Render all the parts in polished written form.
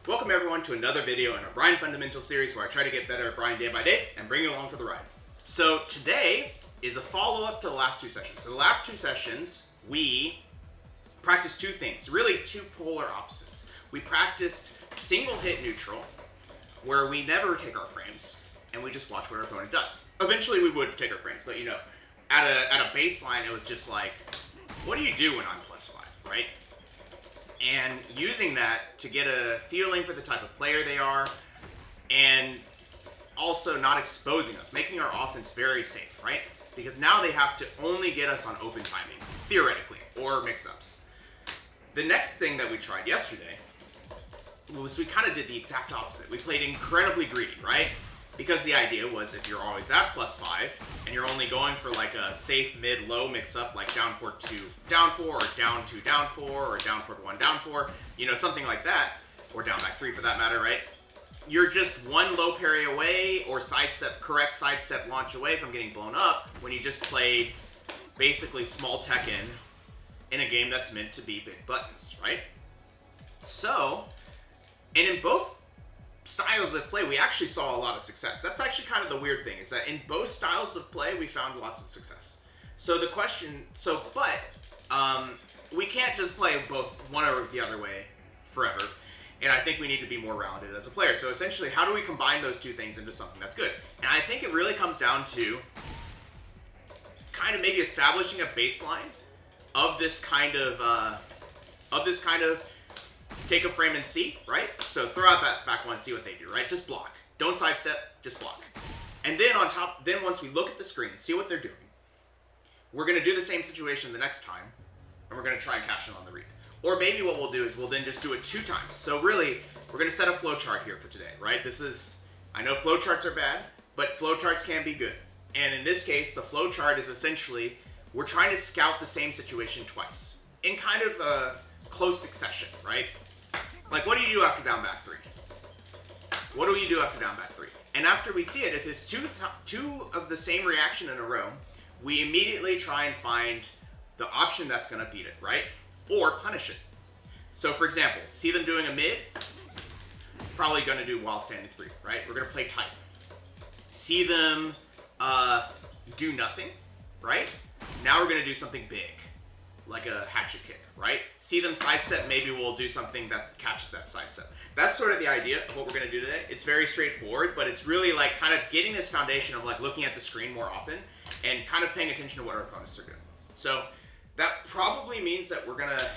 Welcome everyone to another video in our Bryan Fundamental series where I try to get better at Bryan day by day and bring you along for the ride. So today is a follow-up to the last two sessions. So the last two sessions, we practiced two things, really two polar opposites. We practiced single hit neutral, where we never take our frames, and we just watch what our opponent does. Eventually we would take our frames, but you know, at a baseline it was just like, what do you do when I'm +5, right? And using that to get a feeling for the type of player they are, and also not exposing us, making our offense very safe, right? Because now they have to only get us on open timing, theoretically, or mix-ups. The next thing that we tried yesterday was we kind of did the exact opposite. We played incredibly greedy, right? Because the idea was if you're always at +5 and you're only going for like a safe mid-low mix-up, like down 4 to down 4, or down 2 down 4, or down 4 to 1 down 4, you know, something like that, or down back 3 for that matter, right? You're just one low parry away or correct sidestep launch away from getting blown up when you just played basically small Tekken in a game that's meant to be big buttons, right? So, and in both styles of play, we actually saw a lot of success. That's actually kind of the weird thing, is that in both styles of play, we found lots of success. So the question, we can't just play both one or the other way forever. And I think we need to be more rounded as a player. So essentially, how do we combine those two things into something that's good? And I think it really comes down to kind of maybe establishing a baseline of this kind of take a frame and see, right? So throw out that back one, see what they do, right? Just block. Don't sidestep, just block. And then on top, once we look at the screen, see what they're doing, we're going to do the same situation the next time, and we're going to try and cash in on the read. Or maybe what we'll do is we'll then just do it 2 times. So really, we're going to set a flowchart here for today, right? I know flowcharts are bad, but flowcharts can be good. And in this case, the flowchart is essentially, we're trying to scout the same situation twice in kind of a close succession, right? Like, what do you do after down back 3? What do you do after down back 3? And after we see it, if it's two of the same reaction in a row, we immediately try and find the option that's going to beat it, right? Or punish it. So, for example, see them doing a mid, probably going to do while standing 3, right? We're going to play tight. See them do nothing, right? Now we're going to do something big, like a hatchet kick, right? See them sidestep, maybe we'll do something that catches that sidestep. That's sort of the idea of what we're going to do today. It's very straightforward, but it's really like kind of getting this foundation of like looking at the screen more often and kind of paying attention to what our opponents are doing. So that probably means that we're going to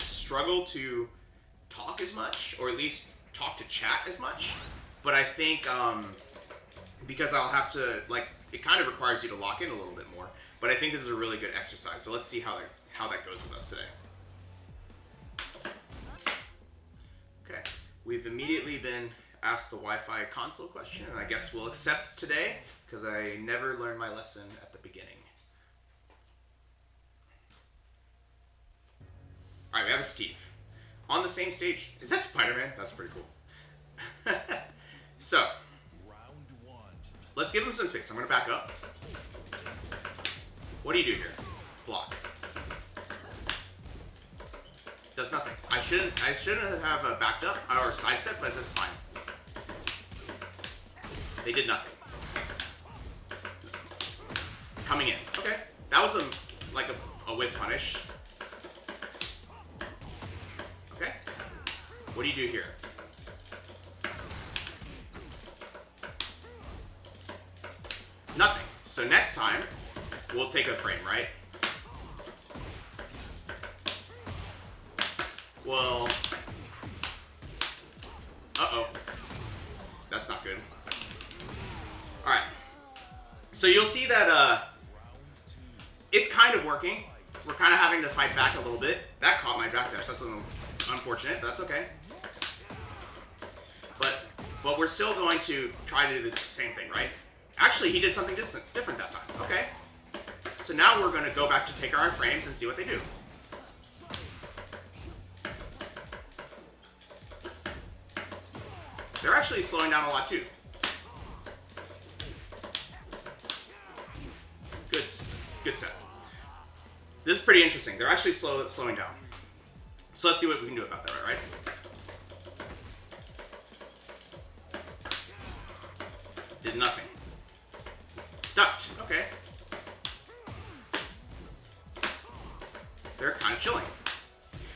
struggle to talk as much, or at least talk to chat as much. But I think because I'll have to, like, it kind of requires you to lock in a little bit more. But I think this is a really good exercise. So let's see how that goes with us today. Okay, we've immediately been asked the Wi-Fi console question, and I guess we'll accept today because I never learned my lesson at the beginning. All right, we have a Steve on the same stage. Is that Spider-Man? That's pretty cool. So, let's give him some space. I'm going to back up. What do you do here? Block. Does nothing. I shouldn't have backed up or sidestep, but that's fine. They did nothing. Coming in. Okay. That was a whip punish. Okay. What do you do here? Nothing. So next time, we'll take a frame, right? Well, uh-oh. That's not good. Alright. So you'll see that it's kind of working. We're kind of having to fight back a little bit. That caught my back dash. That's a little unfortunate, but that's okay. But we're still going to try to do the same thing, right? Actually, he did something different that time, okay? So now we're going to go back to take our frames and see what they do. They're actually slowing down a lot too. Good set. This is pretty interesting. They're actually slowing down. So let's see what we can do about that, right? Did nothing. Ducked. Okay. They're kind of chilling.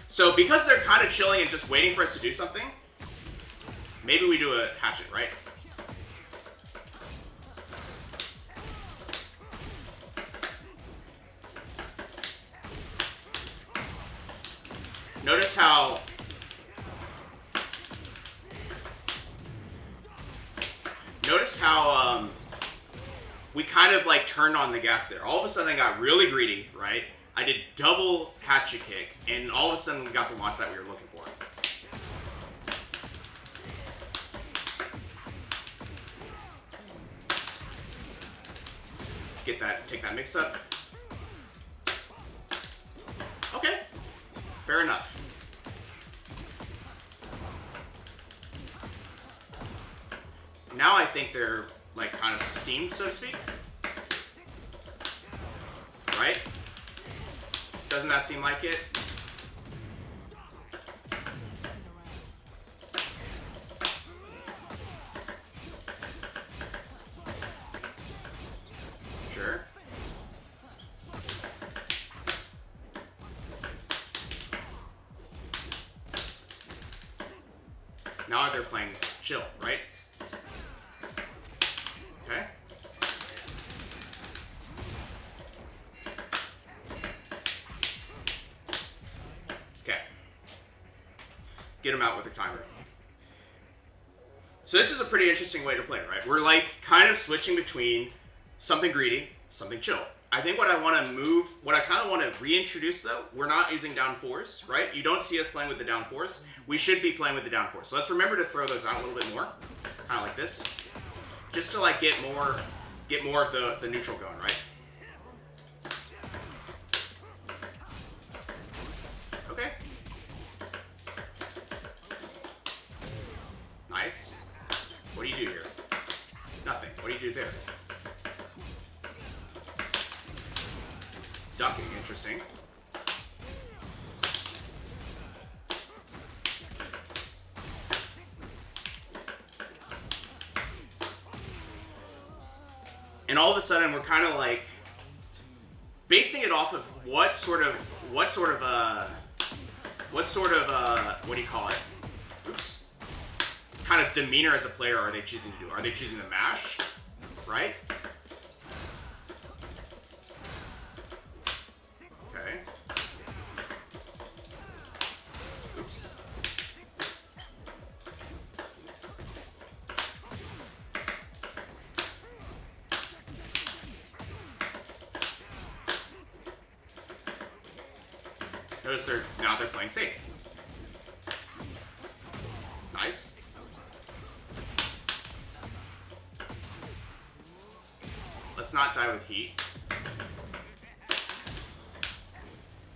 So because they're kind of chilling and just waiting for us to do something, maybe we do a hatchet, right? Notice how we kind of like turned on the gas there. All of a sudden I got really greedy, right? I did double hatchet kick, and all of a sudden we got the launch that we were looking for. Get that, take that mix up. Okay, fair enough. Now I think they're like kind of steamed, so to speak. Right? Doesn't that seem like it? Sure. Now they're playing chill, right? Okay. Okay. Get them out with a timer. So this is a pretty interesting way to play, right? We're like kind of switching between something greedy, something chill. I think what I want to move, what I kind of want to reintroduce though, we're not using down fours, right? You don't see us playing with the down fours. We should be playing with the down fours. So let's remember to throw those out a little bit more, kind of like this, just to like get more of the neutral going, right? Okay. Nice. What do you do here? Nothing. What do you do there? Ducking, interesting. And all of a sudden we're kind of like basing it off of what sort of what do you call it? Oops. Kind of demeanor as a player are they choosing to do? Are they choosing to mash? Right? Okay. Oops. Notice now they're playing safe. Nice. Let's not die with heat.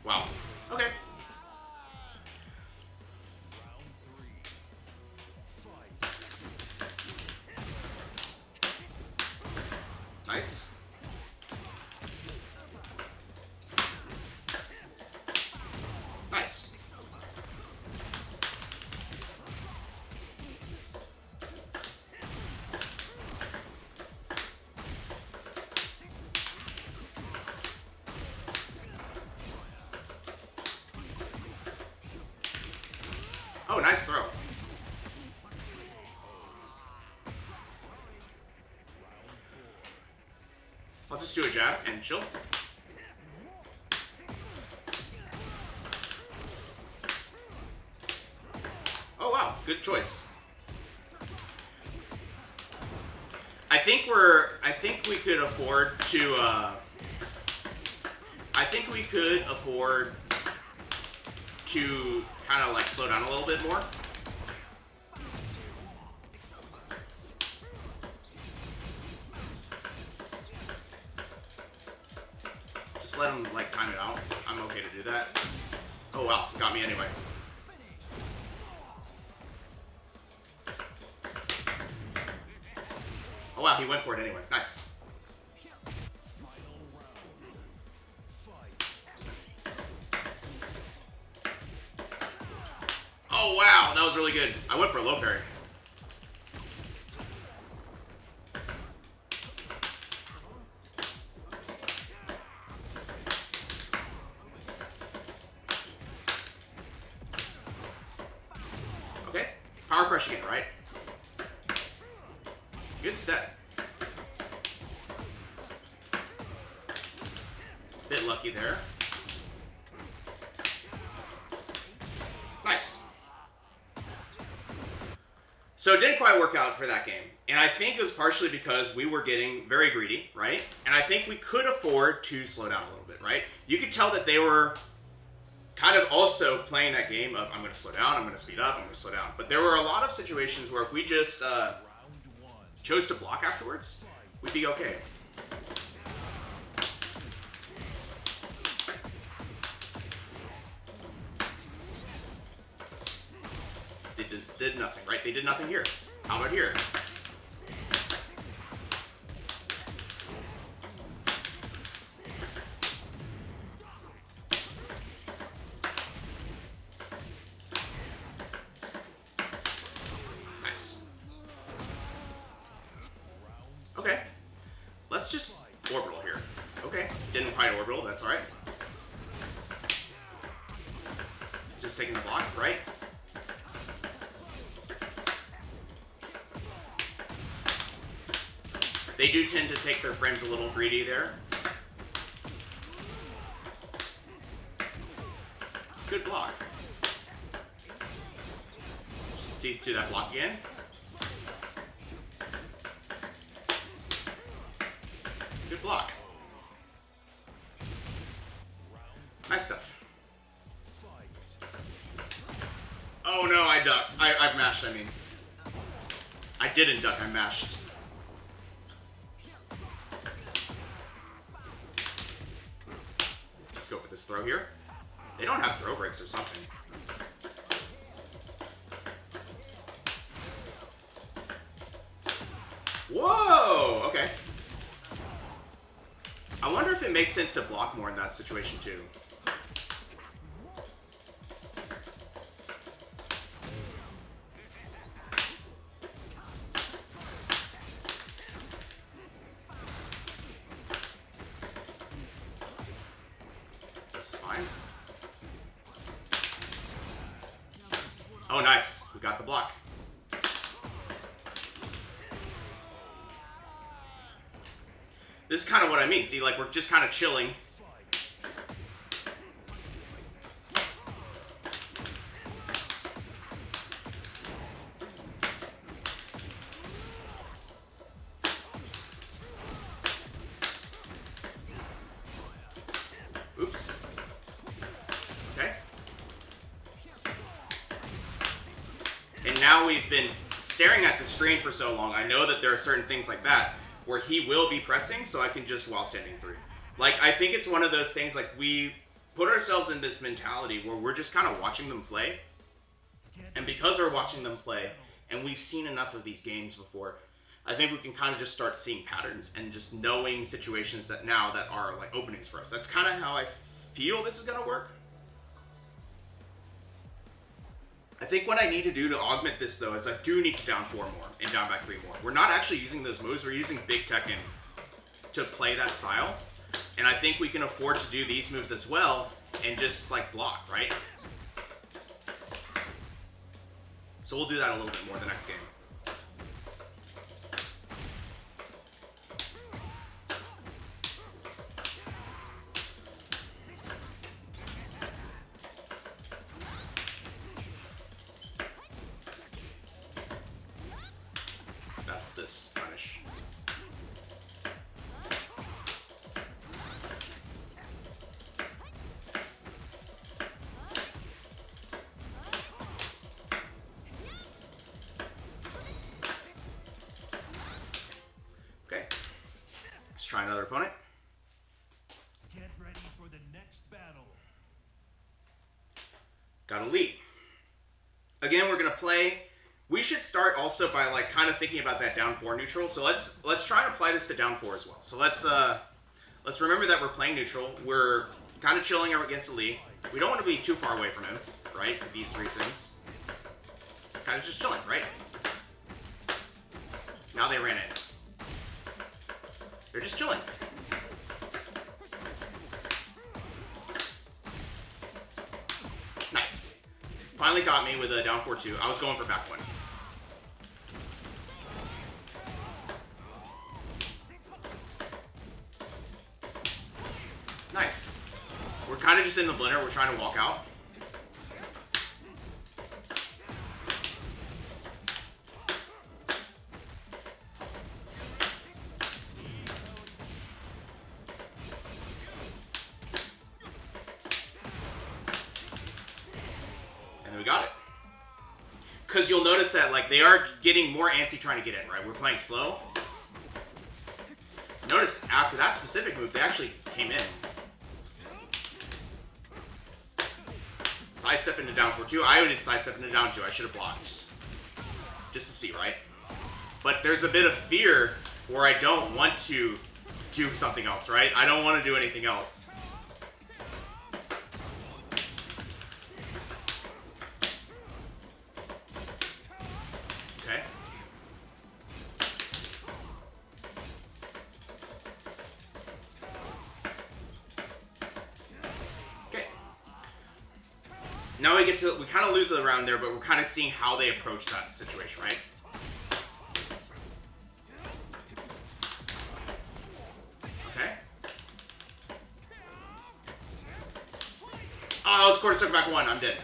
Wow. Okay. Nice. Nice. Oh, nice throw. I'll just do a jab and chill. Oh wow, good choice. I think we could afford to kind of like slow down a little bit more. Just let him like time it out. I'm okay to do that. Oh wow, got me anyway. Oh wow, he went for it anyway. Nice. Oh wow, that was really good. I went for a low parry. Power crush again, right? Good step. Bit lucky there. Nice. So it didn't quite work out for that game. And I think it was partially because we were getting very greedy, right? And I think we could afford to slow down a little bit, right? You could tell that they were kind of also playing that game of, I'm going to slow down, I'm going to speed up, I'm going to slow down. But there were a lot of situations where if we just chose to block afterwards, we'd be okay. They did nothing, right? They did nothing here. How about here? Nice. Okay. Let's just orbital here. Okay. Didn't quite orbital, that's alright. Just taking the block, right? They do tend to take their frames a little greedy there. Good block. See to that block again. Good block. Nice stuff. Oh no, I ducked. I mashed, I mean. I didn't duck, I mashed. Just go for this throw here. They don't have throw breaks or something. Whoa! Okay. I wonder if it makes sense to block more in that situation too. This is fine. Oh, nice. We got the block. This is kind of what I mean. See, like, we're just kind of chilling. Oops. Okay. And now we've been staring at the screen for so long. I know that there are certain things like that where he will be pressing, so I can just while standing through. Like, I think it's one of those things, like, we put ourselves in this mentality where we're just kind of watching them play. And because we're watching them play, and we've seen enough of these games before, I think we can kind of just start seeing patterns and just knowing situations that now that are, like, openings for us. That's kind of how I feel this is going to work. I think what I need to do to augment this, though, is I do need to down 4 more and down back 3 more. We're not actually using those moves. We're using big Tekken to play that style. And I think we can afford to do these moves as well and just, like, block, right? So we'll do that a little bit more the next game. That's this punish. Okay. Let's try another opponent. Get ready for the next battle. Got Elite. Again, we're gonna play. We should start also by, like, kind of thinking about that down 4 neutral. So let's try and apply this to down 4 as well. So let's remember that we're playing neutral. We're kind of chilling against Elite. We don't want to be too far away from him, right? For these reasons. Kind of just chilling, right? Now they ran in. They're just chilling. Nice. Finally got me with a down 4-2. I was going for back 1. Nice. We're kind of just in the blender. We're trying to walk out. And then we got it. Because you'll notice that like they are getting more antsy trying to get in, right? We're playing slow. Notice after that specific move, they actually came in. Sidestep into down 4-2. I would sidestep into down 2. I should have blocked. Just to see, right? But there's a bit of fear where I don't want to do something else, right? I don't want to do anything else. Okay. Okay. Now we kind of lose it around there, but we're kind of seeing how they approach that situation, right? Okay. Oh, that was quarter circle back 1. I'm dead.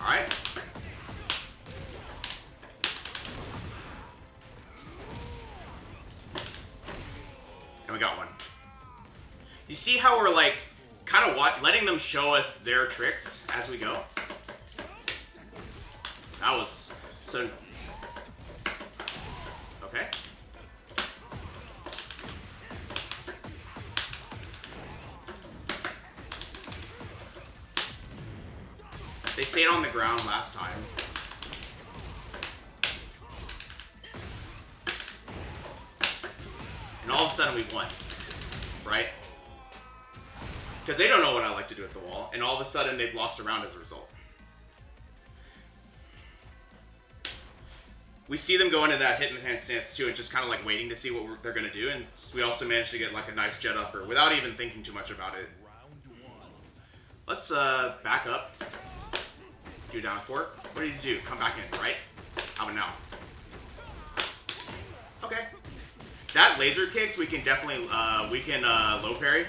Alright. And we got one. You see how we're like kind of letting them show us their tricks as we go? That was so... Okay. They stayed on the ground last time. And all of a sudden we won. Right? Because they don't know what I like to do at the wall. And all of a sudden they've lost a round as a result. We see them go into that hit in the hand stance too and just kind of like waiting to see what they're going to do. And we also managed to get like a nice jet upper without even thinking too much about it. Let's back up. Do down 4. What did you do? Come back in, right? How about now? Okay. That laser kicks, we can definitely, low parry.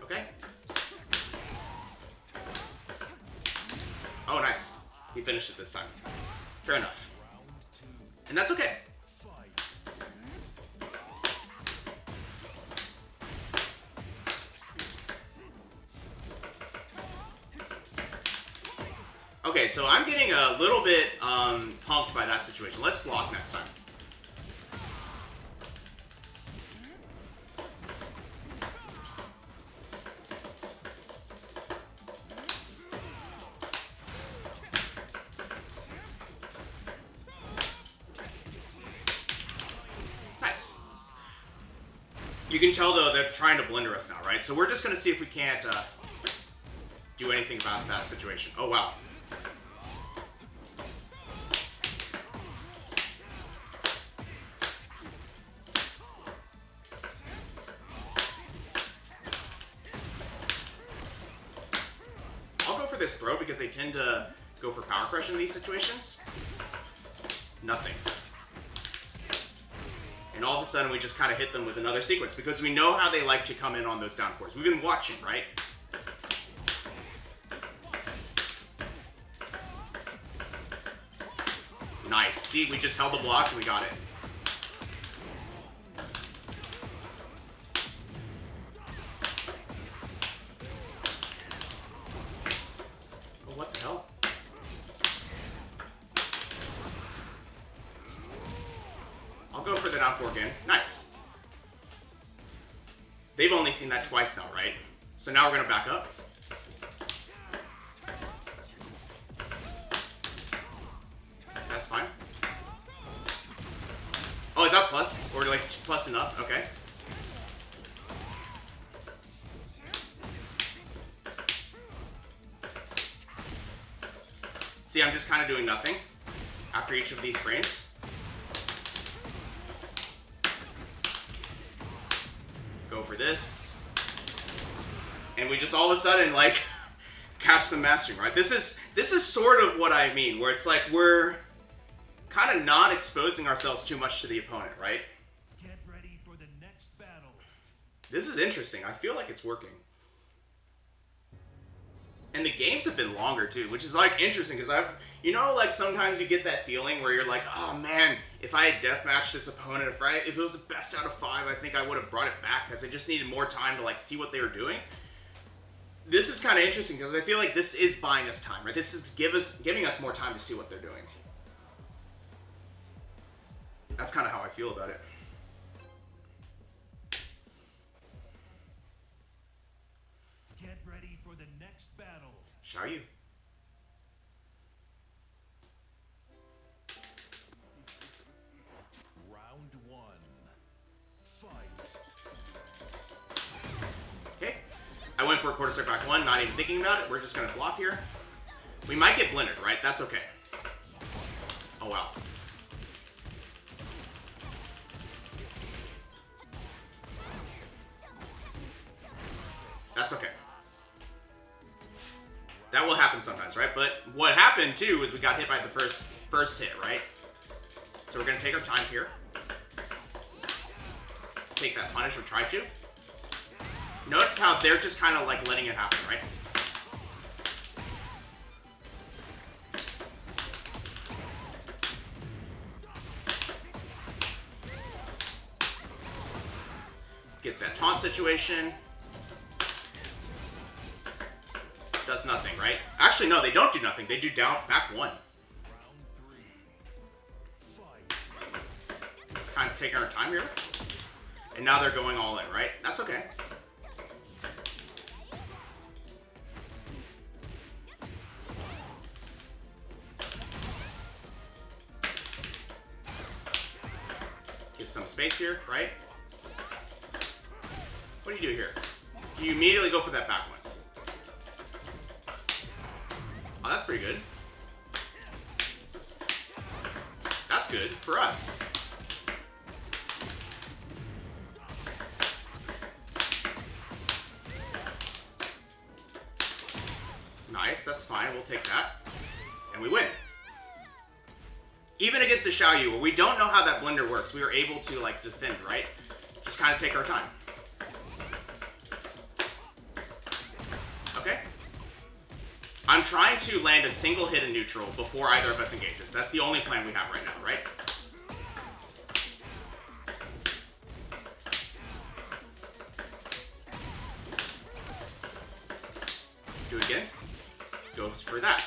Okay. Oh, nice. He finished it this time. Fair enough. And that's okay. Okay, so I'm getting a little bit punked by that situation. Let's block next time. Nice. You can tell, though, they're trying to blender us now, right? So we're just going to see if we can't do anything about that situation. Oh, wow. This throw because they tend to go for power crush in these situations. Nothing. And all of a sudden we just kind of hit them with another sequence because we know how they like to come in on those down 4s. We've been watching, right? Nice. See, we just held the block and we got it. What the hell? I'll go for the down 4 again. Nice. They've only seen that twice now, right? So now we're going to back up. That's fine. Oh, is that plus? Or like plus enough? Okay. See, I'm just kind of doing nothing after each of these frames. Go for this. And we just all of a sudden, like, catch them mastering, right? This is sort of what I mean, where it's like we're kind of not exposing ourselves too much to the opponent, right? Get ready for the next battle. This is interesting. I feel like it's working. And the games have been longer too, which is like interesting because like sometimes you get that feeling where you're like, oh man, if I had deathmatched this opponent, if it was the best out of 5, I think I would have brought it back because I just needed more time to like see what they were doing. This is kind of interesting because I feel like this is buying us time, right? This is giving us more time to see what they're doing. That's kind of how I feel about it. Get ready for the next battle. Shall you? Round 1. Fight. Okay. I went for a quarter step back 1, not even thinking about it. We're just going to block here. We might get blended, right? That's okay. Oh, wow. That's okay. That will happen sometimes, right? But what happened, too, is we got hit by the first hit, right? So we're going to take our time here. Take that punish or try to. Notice how they're just kind of like letting it happen, right? Get that taunt situation. Does nothing, right? Actually, no, they don't do nothing. They do back 1. Round 3. Fight. Kind of taking our time here. And now they're going all in, right? That's okay. Get some space here, right? What do you do here? You immediately go for that back one. Oh, that's pretty good. That's good for us. Nice, that's fine. We'll take that. And we win. Even against a Xiaoyu, where we don't know how that blender works, we are able to, like, defend, right? Just kind of take our time. Okay? I'm trying to land a single hit in neutral before either of us engages. That's the only plan we have right now, right? Do it again. Goes for that.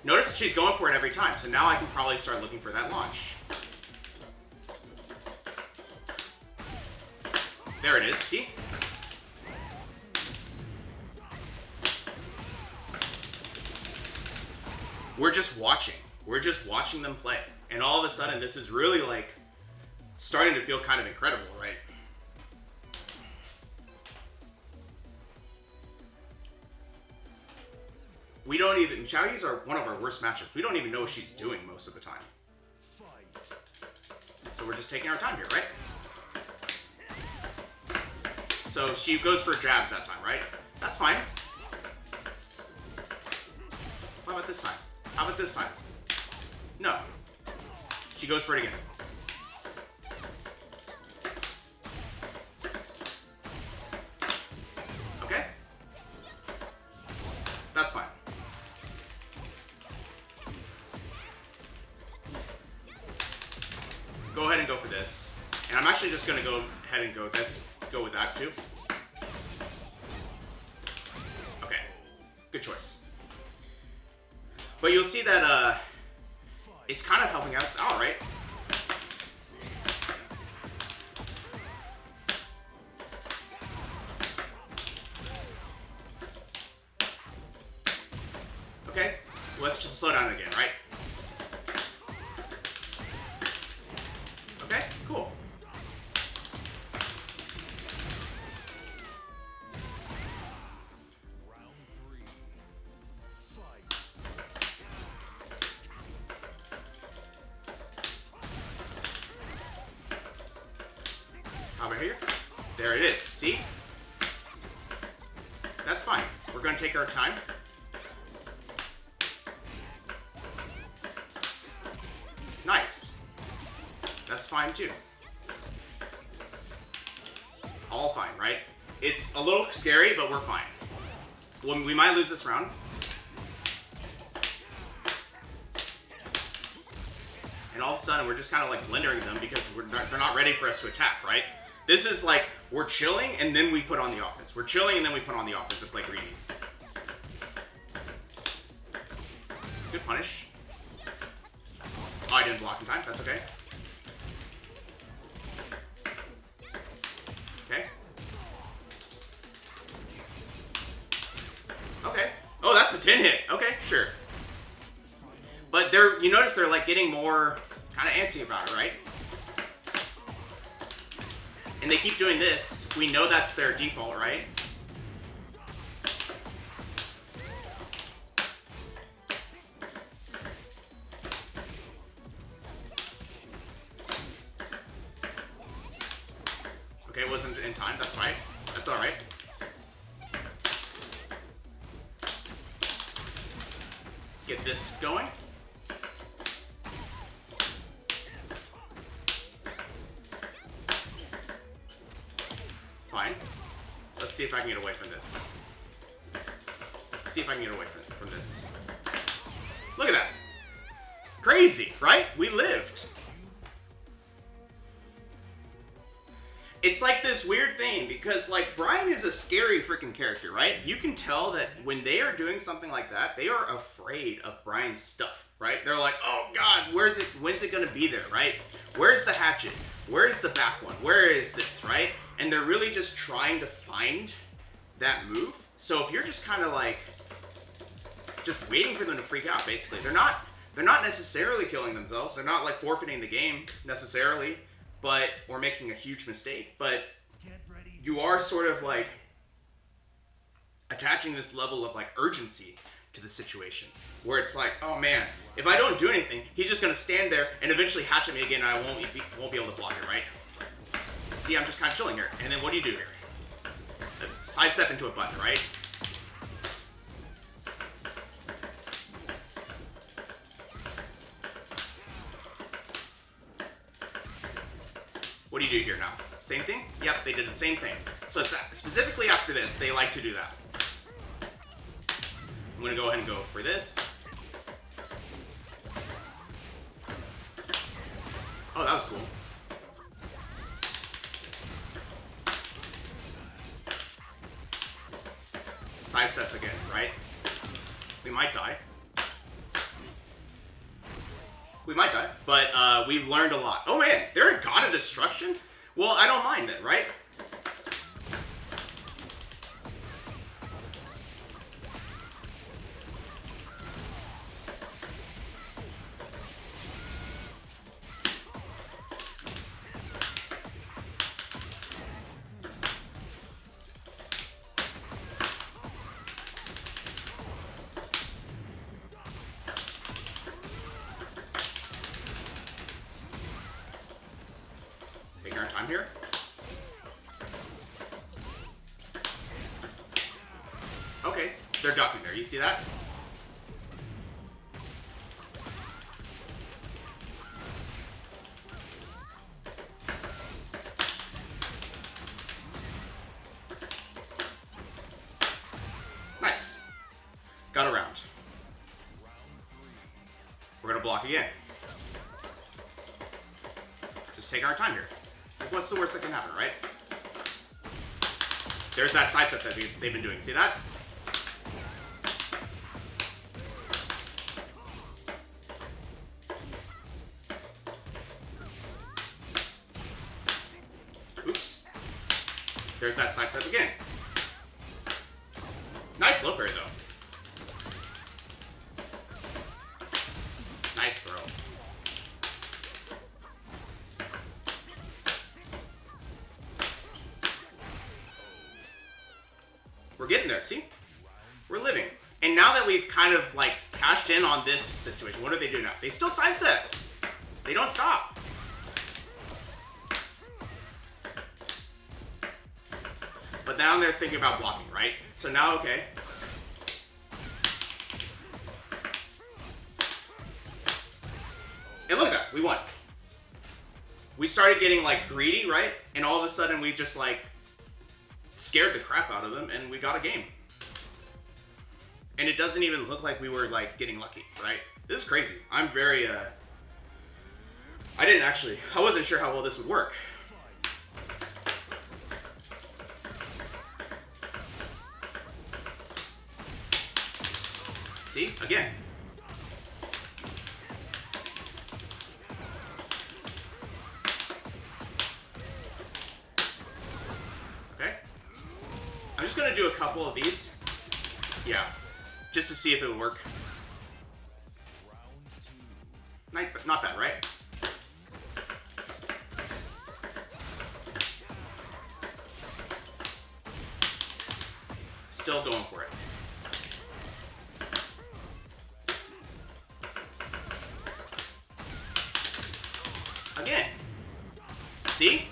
Notice she's going for it every time, so now I can probably start looking for that launch. There it is, see? We're just watching. We're just watching them play. And all of a sudden, this is really, like, starting to feel kind of incredible, right? We don't even... Xiaoyu's are one of our worst matchups. We don't even know what she's doing most of the time. So we're just taking our time here, right? So she goes for jabs that time, right? That's fine. How about this time? How about this time? No. She goes for it again. Okay? That's fine. Go ahead and go for this. And I'm actually just going to go ahead and go with that too. Okay. Good choice. But you'll see that it's kind of helping us out, right? Okay, let's just slow down again, right? Okay, cool. Right here. There it is. See? That's fine. We're going to take our time. Nice. That's fine too. All fine, right? It's a little scary, but we're fine. We might lose this round. And all of a sudden, we're just kind of like blendering them because they're not ready for us to attack, right? This is like, we're chilling and then we put on the offense. We're chilling and then we put on the offense and play greedy. Good punish. Oh, I didn't block in time. That's okay. Okay. Okay. Oh, that's a 10 hit. Okay, sure. But you notice they're like getting more kind of antsy about it, right? And they keep doing this. We know that's their default, right? Okay, it wasn't in time. That's fine. That's all right. Get this going. Fine. Let's see if I can get away from this. See if I can get away from this. Look at that. Crazy, right? We lived. It's like this weird thing because like Bryan is a scary freaking character, right? You can tell that when they are doing something like that, they are afraid of Bryan's stuff, right? They're like, oh God, when's it gonna be there, right? Where's the hatchet? Where's the back one? Where is this, right? And they're really just trying to find that move. So if you're just kind of like, just waiting for them to freak out, basically. They're not necessarily killing themselves. They're not like forfeiting the game necessarily, or making a huge mistake. But you are sort of like attaching this level of like urgency to the situation. Where it's like, oh man, if I don't do anything, he's just gonna stand there and eventually hatch at me again and I won't be able to block it, right? See, I'm just kind of chilling here. And then what do you do here? Sidestep into a button, right? What do you do here now? Same thing? Yep, they did the same thing. So it's specifically after this, they like to do that. I'm going to go ahead and go for this. Oh, that was cool. Side steps again, right? We might die. We might die, but we've learned a lot. Oh man, they're a god of destruction? Well, I don't mind that, right? Taking our time here. Okay, they're ducking there. You see that? Nice. Got around. We're gonna block again. Just take our time here. What's the worst that can happen, right? There's that side step that they've been doing. See that? Oops. There's that side step again. Nice low parry, though. Nice throw. We're getting there, see? We're living. And now that we've kind of like cashed in on this situation, what do they do now? They still sidestep. They don't stop. but now they're thinking about blocking, right? So now, okay. And look at that, we won. We started getting like greedy, right? And all of a sudden we just like scared the crap out of them and we got a game. And it doesn't even look like we were like getting lucky, right? This is crazy. I'm very, I wasn't sure how well this would work. See, again. Okay. I'm just gonna do a couple of these. Yeah. Just to see if it would work. Not bad, right? Still going for it. Again. See?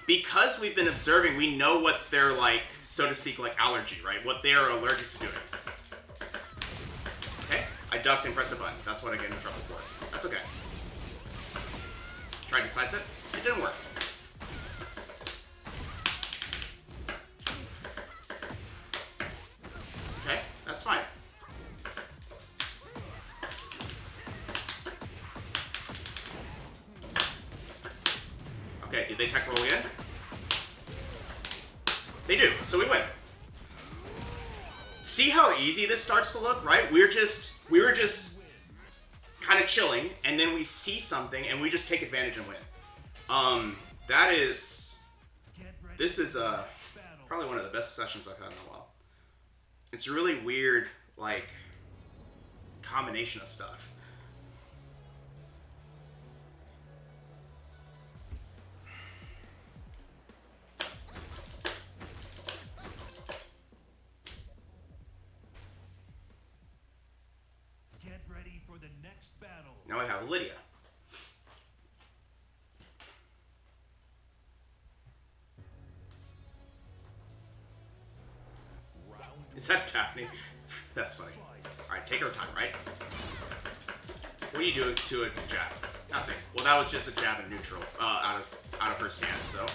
Because we've been observing, we know what's their, like, so to speak, like, allergy, right? What they're allergic to doing. Okay? I ducked and pressed a button. That's what I get in trouble for. That's okay. Tried to sidestep. It didn't work. Okay, that's fine. Okay, did they tech roll again? They do, so we win. See how easy this starts to look, right? We were just kind of chilling, and then we see something, and we just take advantage and win. This is probably one of the best sessions I've had in a while. It's a really weird, like, combination of stuff. Get ready for the next battle. Now we have Lydia. Is that Daphne? That's funny. Alright, take her time, right? What do you do to a jab? Nothing. Well, that was just a jab in neutral. Out of her stance, though.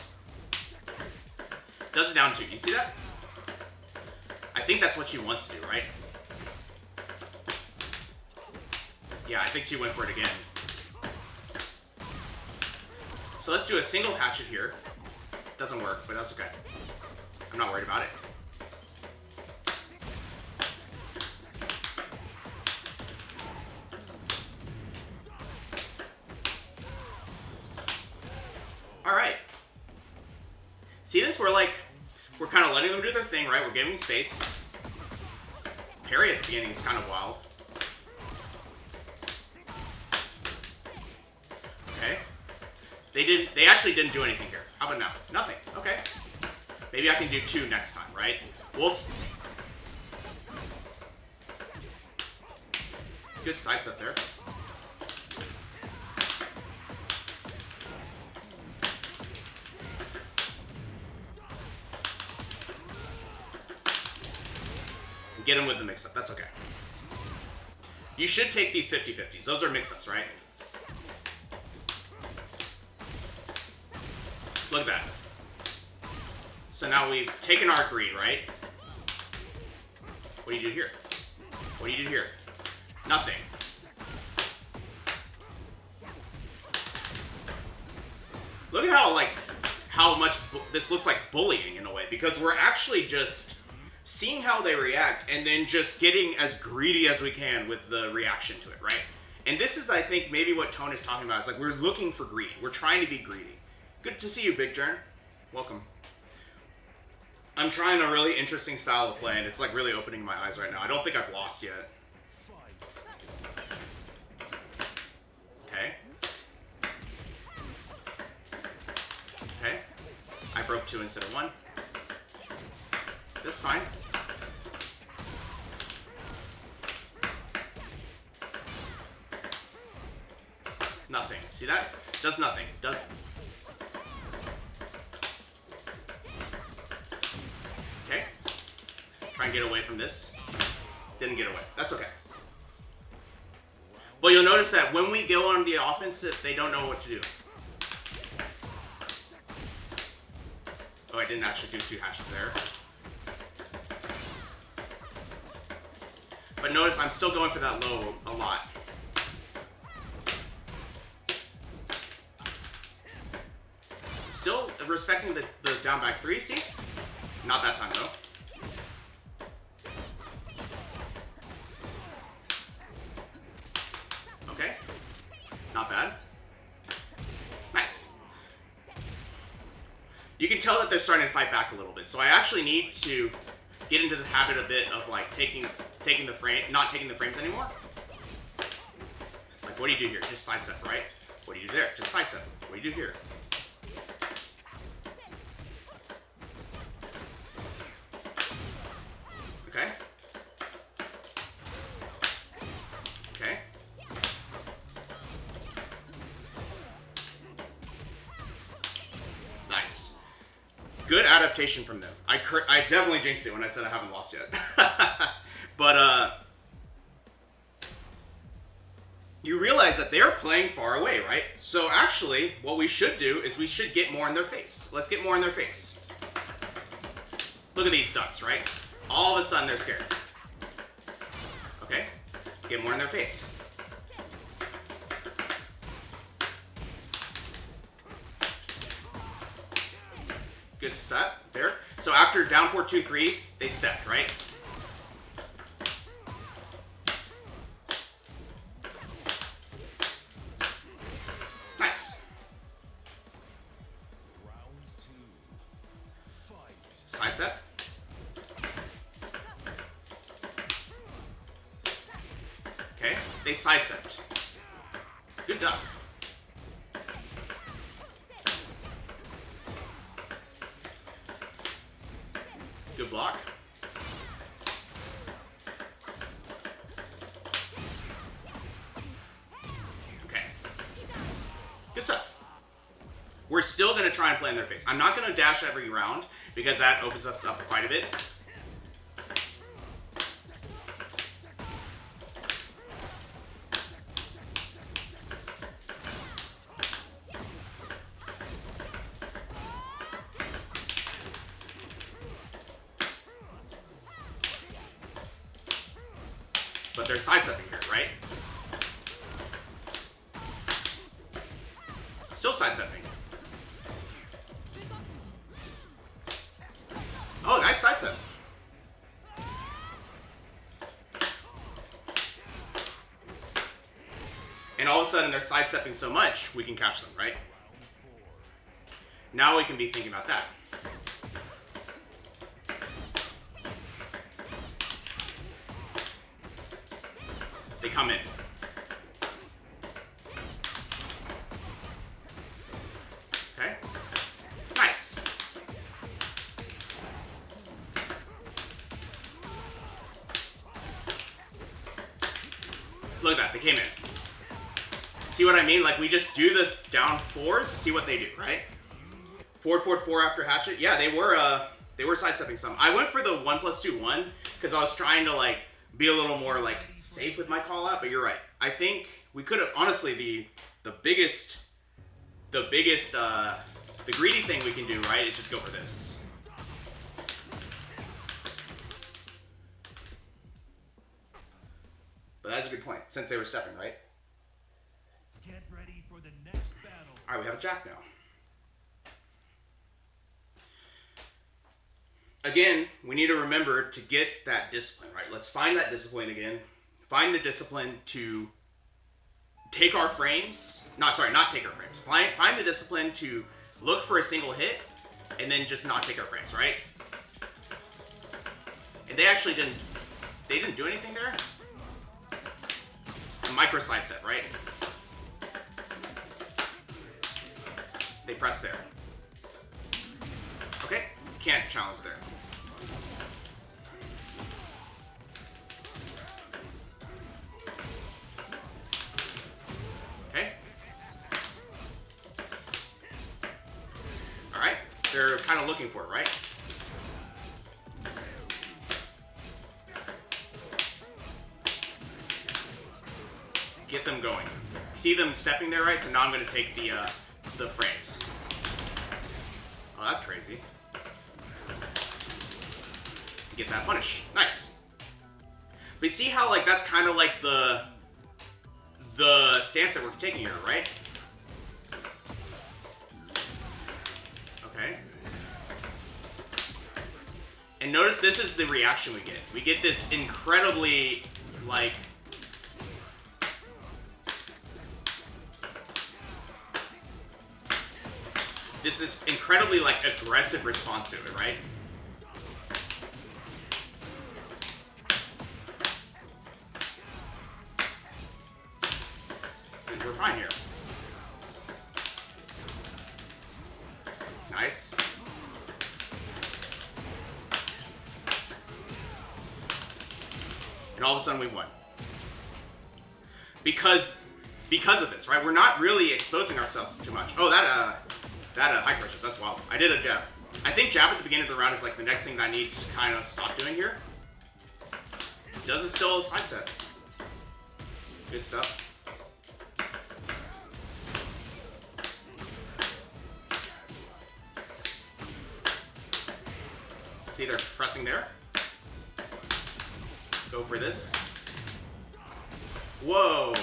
Does it down two. You see that? I think that's what she wants to do, right? Yeah, I think she went for it again. So let's do a single hatchet here. Doesn't work, but that's okay. I'm not worried about it. Alright. See this? We're kind of letting them do their thing, right? We're giving space. Parry at the beginning is kind of wild. Okay. They actually didn't do anything here. How about now? Nothing. Okay. Maybe I can do two next time, right? Good sights up there. Get him with the mix-up. That's okay. You should take these 50-50s. Those are mix-ups, right? Look at that. So now we've taken our greed, right? What do you do here? What do you do here? Nothing. Look at how much this looks like bullying in a way, because we're actually just seeing how they react and then just getting as greedy as we can with the reaction to it, right? And this is, I think, maybe what Tone is talking about. It's like we're looking for greed. We're trying to be greedy. Good to see you, Big Jern. Welcome. I'm trying a really interesting style of play, and it's like really opening my eyes right now. I don't think I've lost yet. Okay. Okay. I broke two instead of one. That's fine. Nothing. See that? Does nothing. Does. get away from this. Didn't get away. That's okay. But you'll notice that when we go on the offensive, they don't know what to do. Oh, I didn't actually do 2 hatches there. But notice I'm still going for that low a lot. Still respecting the down back 3, see? Not that time though. Okay. Not bad. Nice. You can tell that they're starting to fight back a little bit. So I actually need to get into the habit a bit of like taking the frame, not taking the frames anymore. Like, what do you do here? Just sidestep, right? What do you do there? Just sidestep. What do you do here? Okay. Okay. Nice. Good adaptation from them. I definitely jinxed it when I said I haven't lost yet. But, you realize that they're playing far away, right? So actually, what we should do is we should get more in their face. Let's get more in their face. Look at these ducks, right? All of a sudden, they're scared. Okay? Get more in their face. Good step there. So after down 4, 2, 3, they stepped, right? Nice. Side step. Okay, they sidestepped. Good duck. Good block. Okay. Good stuff. We're still going to try and play in their face. I'm not going to dash every round because that opens us up quite a bit. But they're sidestepping here, right? Still sidestepping. Oh, nice sidestep. And all of a sudden they're sidestepping so much, we can catch them, right? Now we can be thinking about that. They come in. Okay. Nice. Look at that. They came in. See what I mean? Like, we just do the down 4s, see what they do, right? Forward, forward, 4 after hatchet. Yeah, they were sidestepping some. I went for the 1+2, 1 because I was trying to, like, be a little more like safe with my call out, but you're right. I think we could have honestly the biggest the greedy thing we can do, right, is just go for this. But that's a good point, since they were stepping, right? Get ready for the next battle. Alright, we have a jack now. Again, we need to remember to get that discipline, right? Let's find that discipline again. Find the discipline to take our frames. Not take our frames. Find the discipline to look for a single hit and then just not take our frames, right? And they actually didn't do anything there. It's a micro side step, right? They press there. Okay, can't challenge there. Okay. Alright, they're kind of looking for it, right? get them going. See them stepping there, right? So now I'm going to take the frames. Oh, that's crazy. Get that punish. Nice. But see how, like, that's kind of like the stance that we're taking here, right? Okay. And notice this is the reaction we get. We get this incredibly, like... This is incredibly, like, aggressive response to it, right? And we're fine here. Nice. And all of a sudden we won. Because of this, right? We're not really exposing ourselves too much. Oh, that high crushes, that's wild. I did a jab. I think jab at the beginning of the round is like the next thing that I need to kind of stop doing here. Does it still side set? Good stuff. See, they're pressing there. Go for this. Whoa.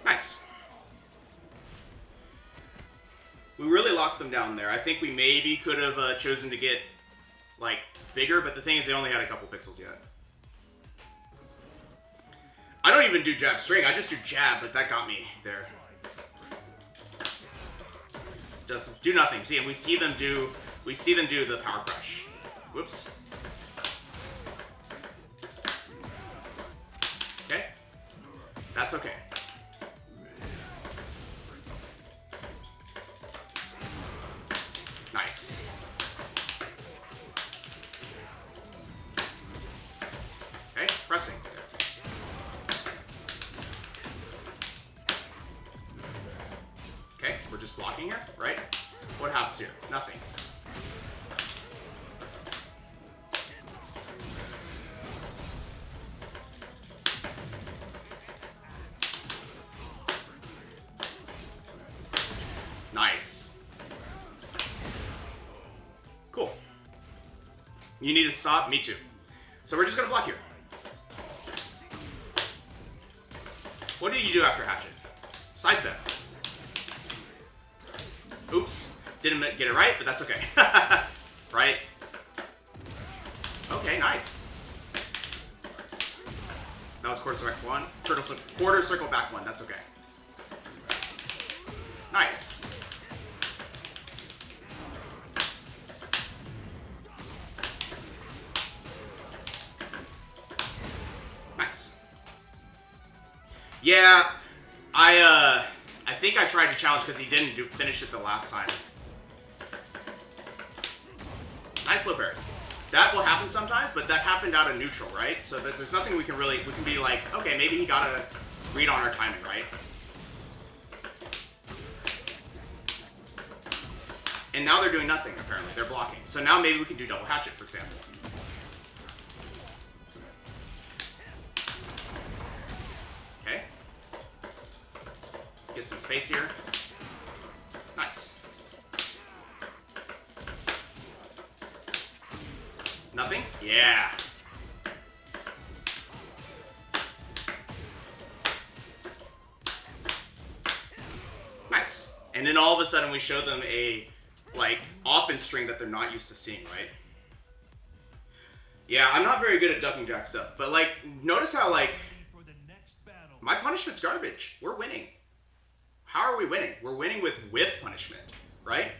Nice. We really locked them down there. I think we maybe could have chosen to get, like, bigger, but the thing is they only had a couple pixels yet. I don't even do jab string. I just do jab, but that got me there. Doesn't do nothing. See, and we see them do the power crush. Whoops. Okay. That's okay. Nice. Okay, pressing. Okay, we're just blocking here, right? What happens here? Nothing. Nice. Cool. You need to stop? Me too. So we're just gonna block here. What do you do after hatchet? Side step. Oops. Didn't get it right, but that's okay. Right? Okay, nice. That was quarter circle one. Quarter circle back one. That's okay. Nice. Nice. Yeah, I think I tried to challenge because he didn't finish it the last time. Nice slow parry. That will happen sometimes, but that happened out of neutral, right? So that there's nothing we can be like, okay, maybe he got a read on our timing, right? And now they're doing nothing, apparently. They're blocking. So now maybe we can do double hatchet, for example. Okay. Get some space here. Nice. Nothing? Yeah. Nice. And then all of a sudden we show them a, like, offense string that they're not used to seeing, right? Yeah, I'm not very good at ducking jack stuff, but, like, notice how, like, my punishment's garbage. We're winning. How are we winning? We're winning with whiff punishment, right?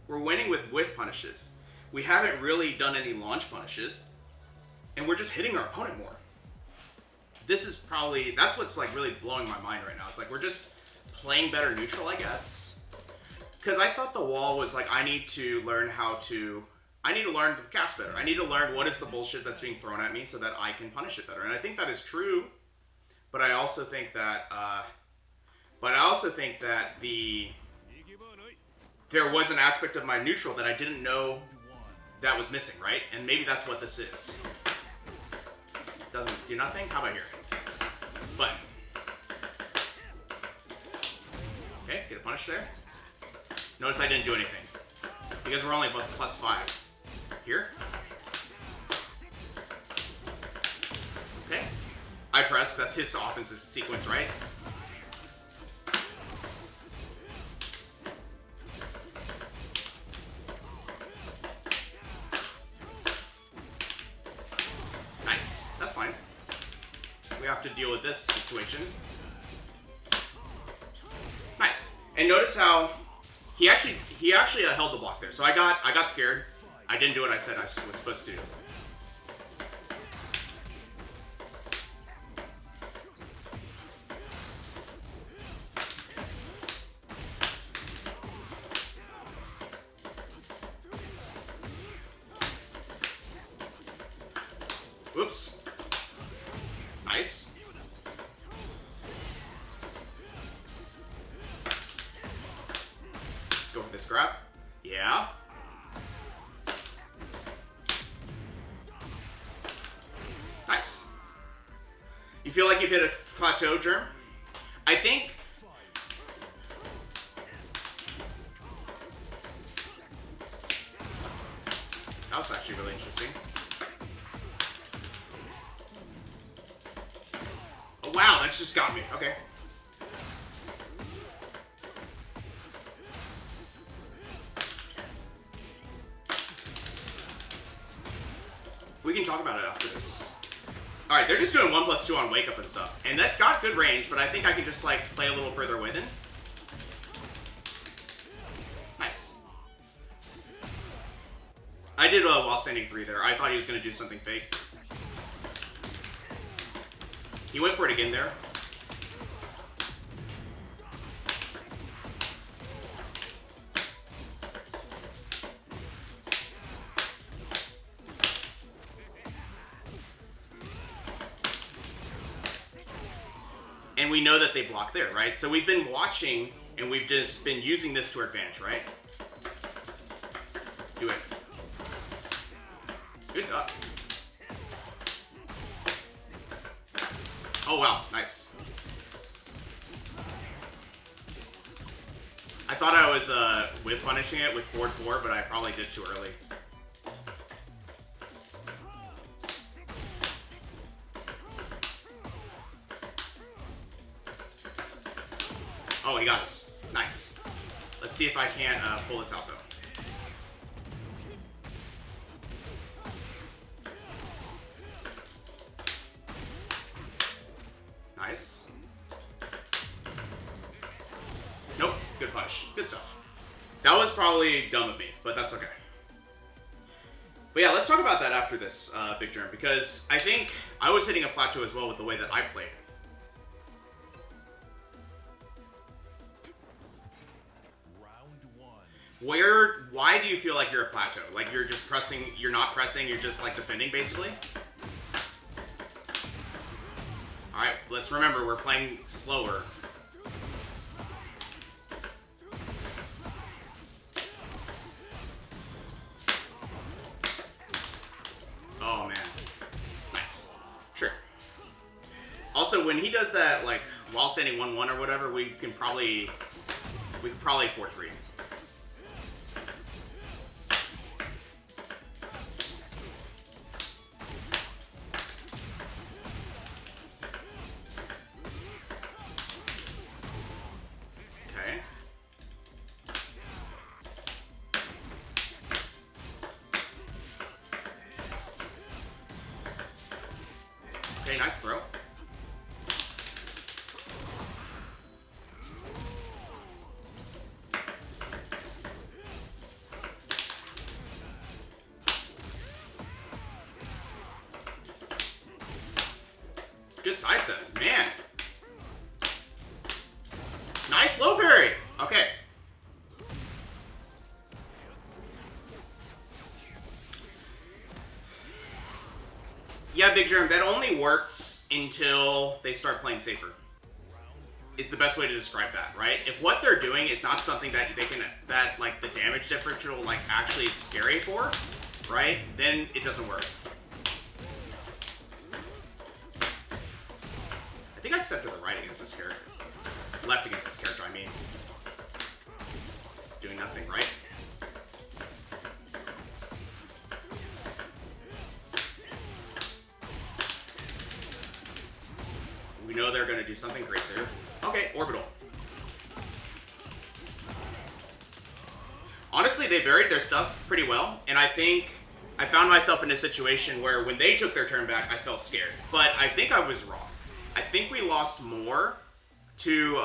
We're winning with whiff punishes. We haven't really done any launch punishes, and we're just hitting our opponent more. This is probably, that's what's like really blowing my mind right now. It's like we're just playing better neutral, I guess. Because I thought the wall was like, I need to learn to cast better. I need to learn what is the bullshit that's being thrown at me so that I can punish it better. And I think that is true, but I also think that, there was an aspect of my neutral that I didn't know that was missing, right? And maybe that's what this is. Doesn't do nothing? How about here? Button. Okay, get a punish there. Notice I didn't do anything. Because we're only both +5. Here. Okay. I press, that's his offensive sequence, right? Nice. That's fine. We have to deal with this situation. Nice. And notice how he actually held the block there. So I got scared. I didn't do what I said I was supposed to do. Oops. Nice. Go for this grab. Yeah. Nice. You feel like you've hit a plateau, Germ? I think... That was actually really interesting. Oh, wow, that's just got me. Okay. We can talk about it after this. Alright, they're just doing 1+2 on wake up and stuff. And that's got good range, but I think I can just, like, play a little further away then. Nice. I did a while standing 3 there. I thought he was going to do something fake. He went for it again there. And we know that they block there, right? So we've been watching, and we've just been using this to our advantage, right? Do it. Good job. Oh, wow. Nice. I thought I was whip punishing it with forward 4, but I probably did too early. Oh, he got us. Nice. Let's see if I can pull this out, though. Nice. Nope. Good push. Good stuff. That was probably dumb of me, but that's okay. But yeah, let's talk about that after this, Big Germ, because I think I was hitting a plateau as well with the way that I played. Why do you feel like you're a plateau? Like you're just pressing, you're not pressing, you're just like defending basically? Alright, let's remember we're playing slower. Oh man. Nice. Sure. Also, when he does that, like, while standing 1-1 or whatever, we could probably 4-3. Okay, nice throw. Good side set, man. Nice low parry. Okay. Yeah, Big Germ, that only works until they start playing safer. Is the best way to describe that, right? If what they're doing is not something that they can, that like the damage differential like actually is scary for, right? Then it doesn't work. I think I stepped to the right against this character. Left against this character, I mean. Doing nothing, right? We know they're going to do something crazy. Okay, orbital. Honestly, they varied their stuff pretty well, and I think I found myself in a situation where when they took their turn back, I felt scared. But I think I was wrong. I think we lost more to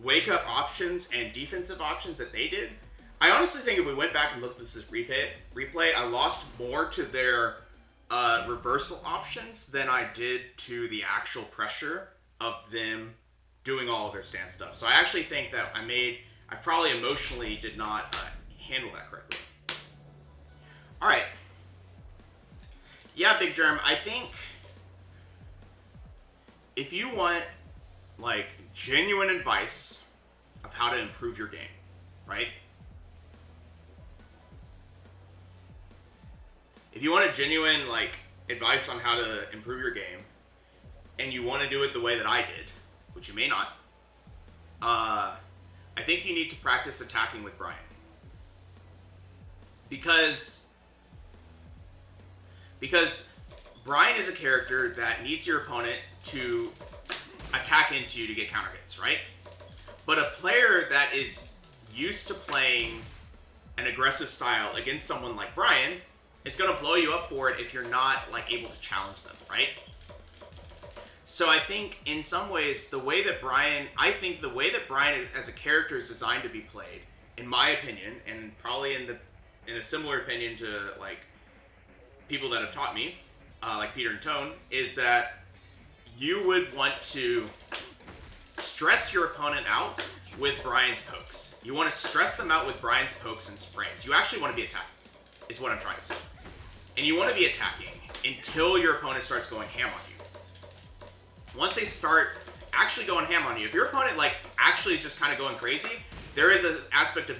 wake-up options and defensive options that they did. I honestly think if we went back and looked at this replay, I lost more to their reversal options than I did to the actual pressure of them doing all of their stance stuff. So I actually think that I probably emotionally did not handle that correctly. All right. Yeah, Big Germ, I think if you want like genuine advice of how to improve your game, right? If you want a genuine like advice on how to improve your game, and you want to do it the way that I did, which you may not, I think you need to practice attacking with Bryan. Because Bryan is a character that needs your opponent to attack into you to get counter hits, right? But a player that is used to playing an aggressive style against someone like Bryan is going to blow you up for it if you're not like able to challenge them, right? So I think in some ways the way that Bryan as a character is designed to be played, in my opinion, and probably in a similar opinion to like people that have taught me, like Peter and Tone, is that you would want to stress your opponent out with Bryan's pokes. You want to stress them out with Bryan's pokes and sprays. You actually want to be attacking, is what I'm trying to say. And you want to be attacking until your opponent starts going ham on you. Once they start actually going ham on you, if your opponent like actually is just kind of going crazy, there is an aspect of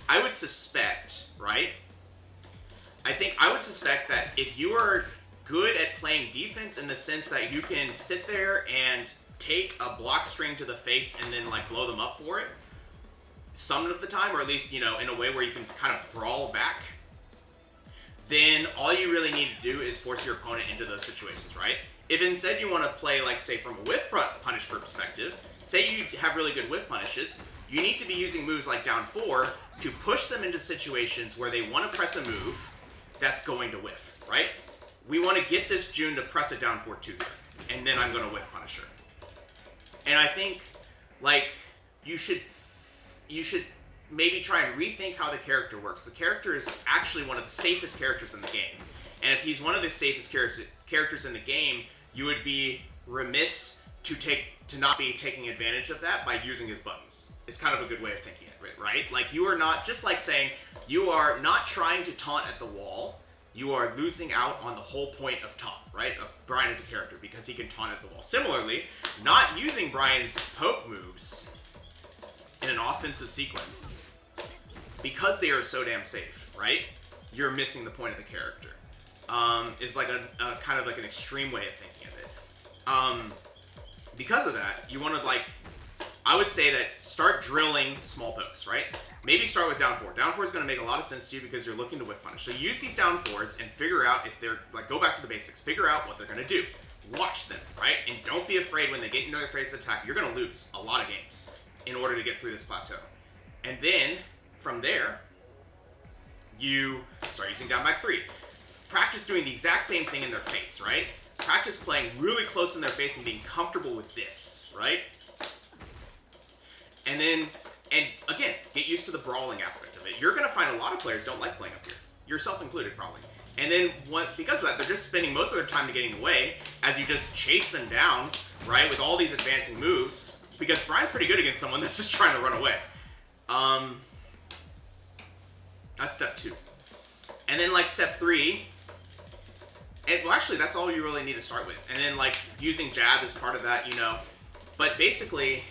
I would suspect, right? I would suspect that if you are good at playing defense in the sense that you can sit there and take a block string to the face and then like blow them up for it some of the time, or at least, you know, in a way where you can kind of brawl back, then all you really need to do is force your opponent into those situations, right? If instead you want to play, like, say, from a whiff punish perspective, say you have really good whiff punishes, you need to be using moves like down 4 to push them into situations where they want to press a move that's going to whiff, right? We want to get this June to press it down 4 2, and then I'm going to whiff punish her. And I think, like, you should maybe try and rethink how the character works. The character is actually one of the safest characters in the game. And if he's one of the safest characters in the game, you would be remiss to not be taking advantage of that by using his buttons. It's kind of a good way of thinking it, right? Like, you are not, just like saying, you are not trying to taunt at the wall, you are losing out on the whole point of taunt, right? Of Bryan as a character, because he can taunt at the wall. Similarly, not using Bryan's poke moves in an offensive sequence, because they are so damn safe, right? You're missing the point of the character. Is like a kind of like an extreme way of thinking of it. Because of that, you want to, like, I would say that start drilling small pokes, right? Maybe start with down 4. Down 4 is going to make a lot of sense to you because you're looking to whiff punish. So use these down 4s and figure out if they're, like, go back to the basics. Figure out what they're going to do. Watch them, right? And don't be afraid when they get into their face attack. You're going to lose a lot of games in order to get through this plateau. And then, from there, you start using down back 3. Practice doing the exact same thing in their face, right? Practice playing really close in their face and being comfortable with this, right? And then, and again, get used to the brawling aspect of it. You're going to find a lot of players don't like playing up here. Yourself included, probably. And then, because of that, they're just spending most of their time getting away as you just chase them down, right, with all these advancing moves. Because Bryan's pretty good against someone that's just trying to run away. That's step 2. And then, like, step 3... And, well, actually, that's all you really need to start with. And then, like, using jab as part of that, you know. But basically,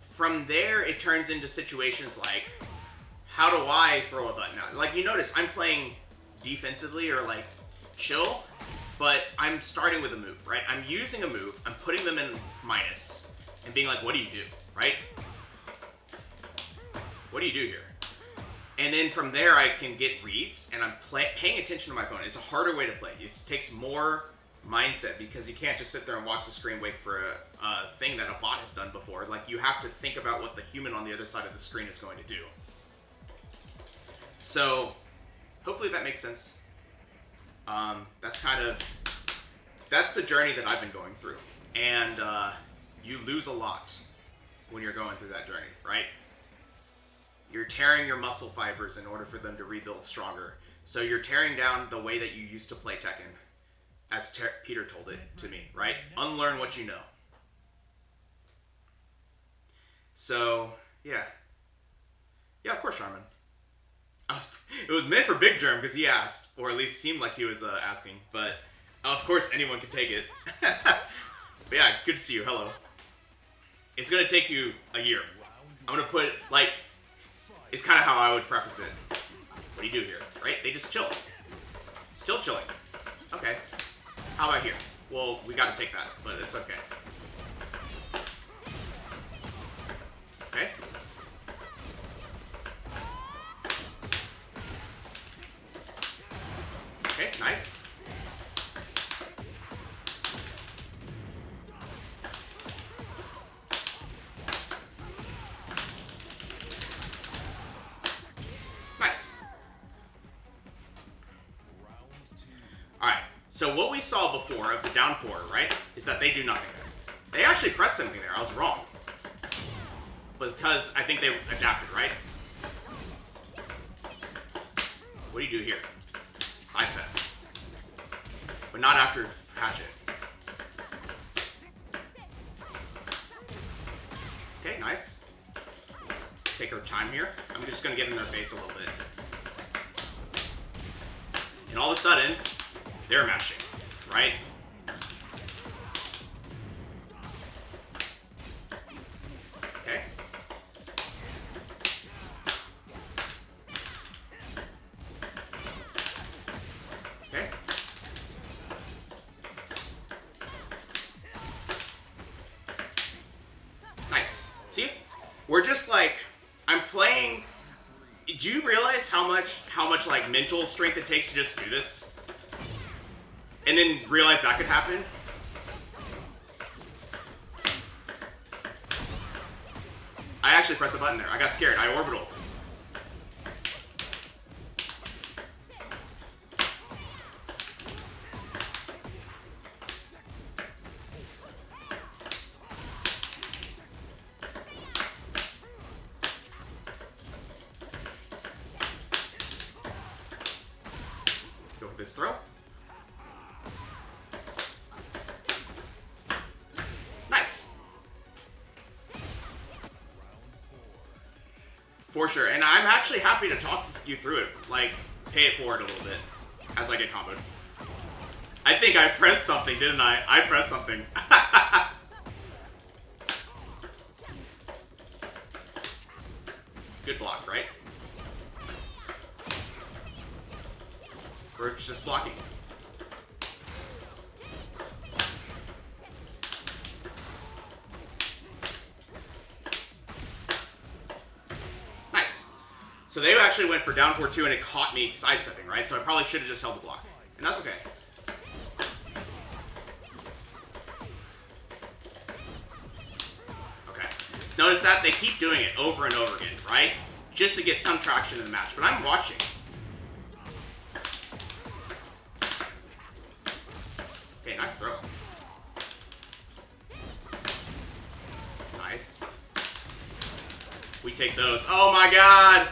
from there, it turns into situations like, how do I throw a button out? Like, you notice I'm playing defensively or like chill, but I'm starting with a move, right? I'm using a move, I'm putting them in minus, and being like, what do you do, right? What do you do here? And then from there, I can get reads, and I'm paying attention to my opponent. It's a harder way to play. It takes more mindset because you can't just sit there and watch the screen, wait for a thing that a bot has done before. Like, you have to think about what the human on the other side of the screen is going to do. So, hopefully that makes sense. That's the journey that I've been going through. And you lose a lot when you're going through that journey, right? You're tearing your muscle fibers in order for them to rebuild stronger. So you're tearing down the way that you used to play Tekken, as Peter told it to me, right? Unlearn what you know. So, yeah. Yeah, of course, Charmin. It was meant for Big Germ because he asked, or at least seemed like he was asking. But, of course, anyone can take it. But yeah, good to see you. Hello. It's going to take you a year. I'm going to put, like... It's kind of how I would preface it. What do you do here, right? They just chill. Still chilling. Okay. How about here? Well, we gotta take that, but it's okay. Okay. Okay, nice. Nice. Alright, so what we saw before of the down 4, right, is that they do nothing there. They actually pressed something there. I was wrong. Because I think they adapted, right? What do you do here? Side set. But not after Hatchet. Okay, nice. Take our time here. I'm just going to get in their face a little bit. And all of a sudden, they're mashing, right? Okay. Okay. Nice. See? We're just like... I'm playing... Do you realize how much like mental strength it takes to just do this? And then realize that could happen? I actually pressed a button there. I got scared. I orbital. Go with this throw. Nice. For sure. And I'm actually happy to talk you through it. Like, pay it forward a little bit as I get comboed. I think I pressed something, didn't I? I pressed something. Good block, right? We're just blocking. Nice. So they actually went for down 4-2 and it caught me sidestepping, right? So I probably should have just held the block. And that's okay. Okay. Notice that they keep doing it over and over again, right? Just to get some traction in the match. But I'm watching. Okay, nice throw. Nice. We take those. Oh my god!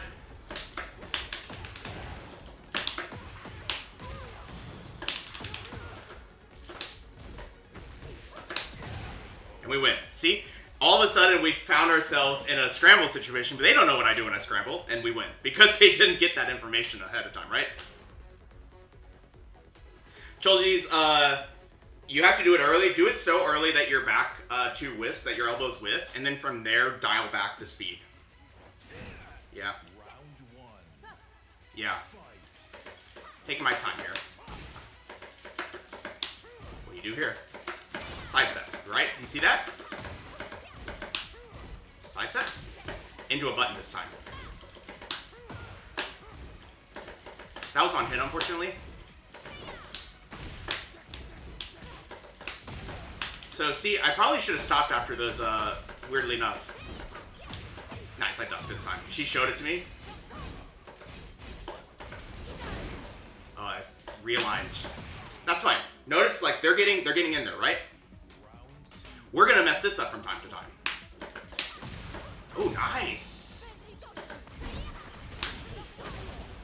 And we win. See? All of a sudden, we found ourselves in a scramble situation, but they don't know what I do when I scramble, and we win. Because they didn't get that information ahead of time, right? Cholzies, you have to do it early. Do it so early that you're back to whiffs, that your elbow's with, and then from there, dial back the speed. Yeah. Yeah. Taking my time here. What do you do here? Sidestep, right? You see that? Sidestep? Into a button this time. That was on hit, unfortunately. So, see, I probably should have stopped after those, weirdly enough. Nice, I ducked this time. She showed it to me. Oh, I realigned. That's fine. Notice, like, they're getting in there, right? We're gonna mess this up from time to time. Oh, nice.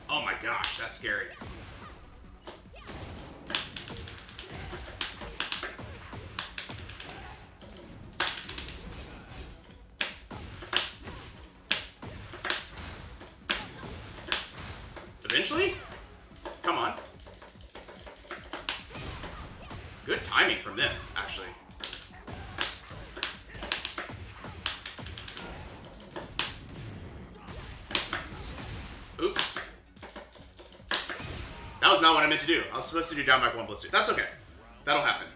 Oh my gosh, that's scary. Eventually? Come on. Good timing from them, actually. Oops. That was not what I meant to do. I was supposed to do down back 1 blister. That's okay. That'll happen.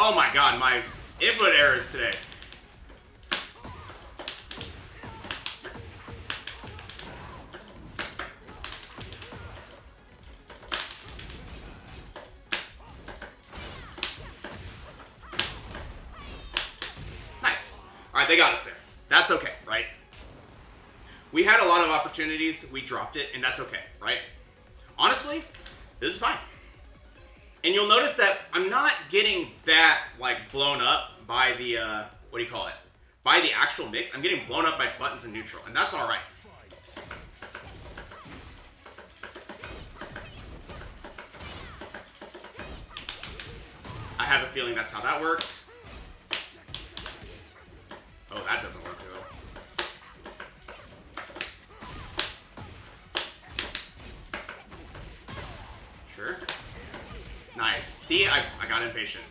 Oh my god, my input errors today. Nice. Alright, they got us there. That's okay, right? We had a lot of opportunities, we dropped it, and that's okay, right? Honestly, this is fine. And you'll notice that I'm not getting that, like, blown up by the, what do you call it? By the actual mix. I'm getting blown up by buttons and neutral, and that's alright. I have a feeling that's how that works. Oh, that doesn't work, though. Sure. Nice. See, I got impatient.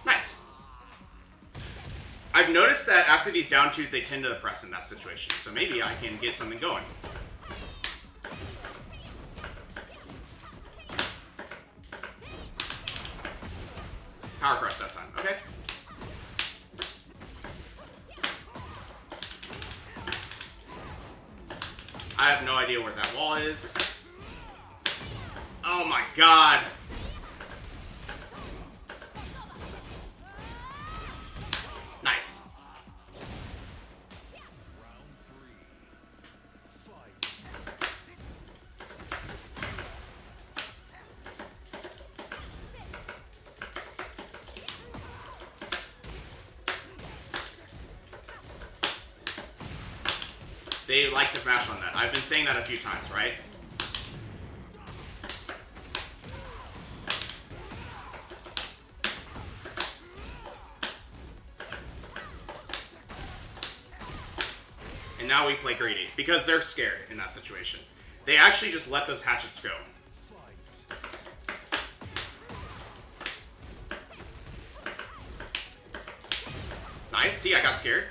Nice. I've noticed that after these down twos, they tend to press in that situation. So maybe I can get something going. Power crush that time, okay? I have no idea where that wall is. Oh my god. Nice. They like to mash on that. I've been saying that a few times, right? And now we play greedy, because they're scared in that situation. They actually just let those hatchets go. Nice, see, I got scared.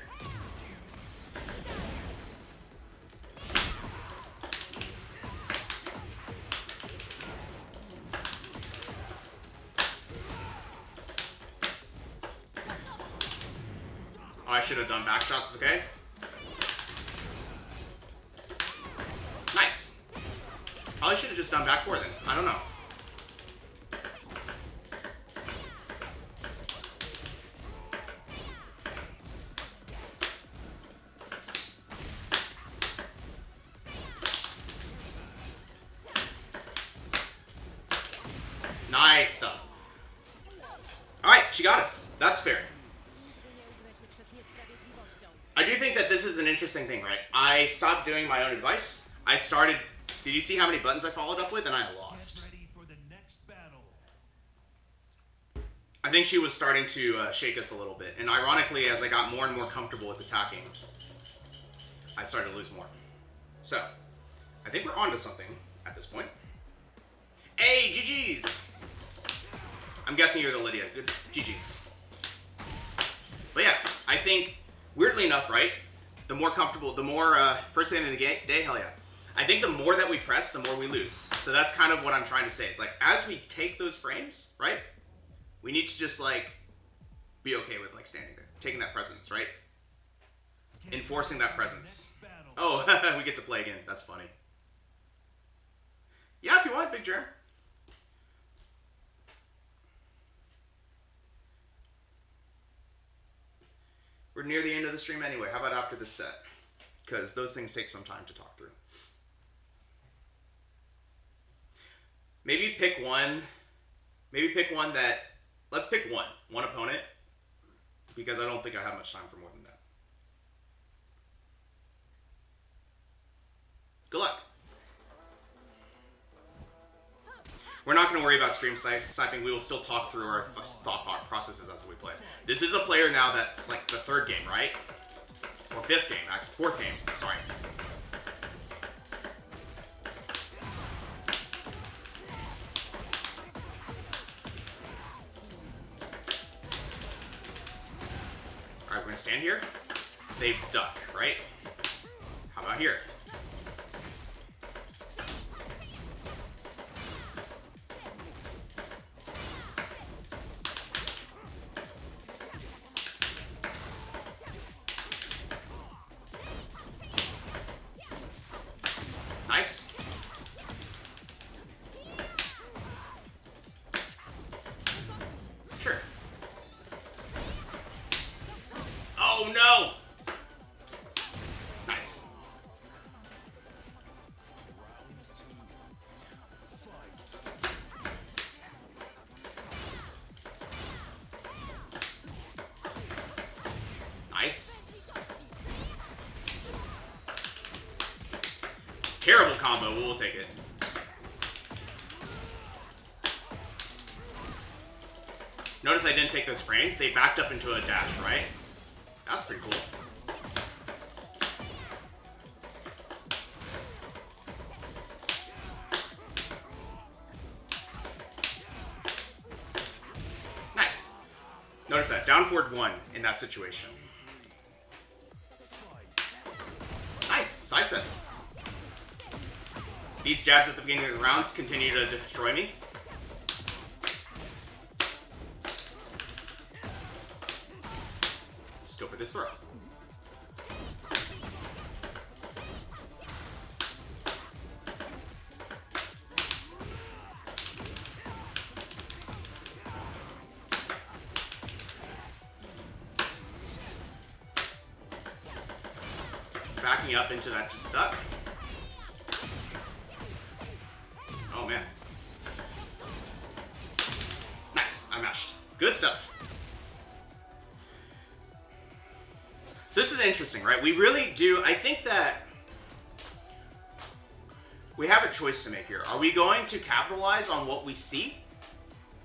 Oh, I should have done back shots, okay? Nice. Probably should have just done back four then. I don't know. Nice stuff. Alright, she got us. That's fair. I do think that this is an interesting thing, right? I stopped doing my own advice. I started. Did you see how many buttons I followed up with? And I Get lost. ready for the next battle. I think she was starting to shake us a little bit. And ironically, as I got more and more comfortable with attacking, I started to lose more. So, I think we're onto something at this point. Hey, GG's! I'm guessing you're the Lydia. Good. GG's. But yeah, I think, weirdly enough, right? The more comfortable, the more, first thing in the day, hell yeah. I think the more that we press, the more we lose. So that's kind of what I'm trying to say. It's like, as we take those frames, right? We need to just, like, be okay with, like, standing there. Taking that presence, right? Enforcing that presence. Oh, we get to play again. That's funny. Yeah, if you want, Big Germ. We're near the end of the stream anyway. How about after this set? Because those things take some time to talk through. Maybe pick one. Maybe pick one that... Let's pick one. One opponent. Because I don't think I have much time for more than that. Good luck. We're not going to worry about stream sniping. We will still talk through our thought processes as we play. This is a player now that's like the third game, right? Or fifth game. Fourth game. Sorry. Alright, we're going to stand here. They duck, right? How about here? Nice. Sure. Oh no! Nice. Nice. Terrible combo, we'll take it. Notice I didn't take those frames. They backed up into a dash, right? That's pretty cool. Nice. Notice that. Down forward 1 in that situation. Nice. Side set. These jabs at the beginning of the rounds continue to destroy me. Just go for this throw. Backing up into that duck. Oh man. Nice, I mashed. Good stuff. So this is interesting, right? We really do, I think that we have a choice to make here. Are we going to capitalize on what we see?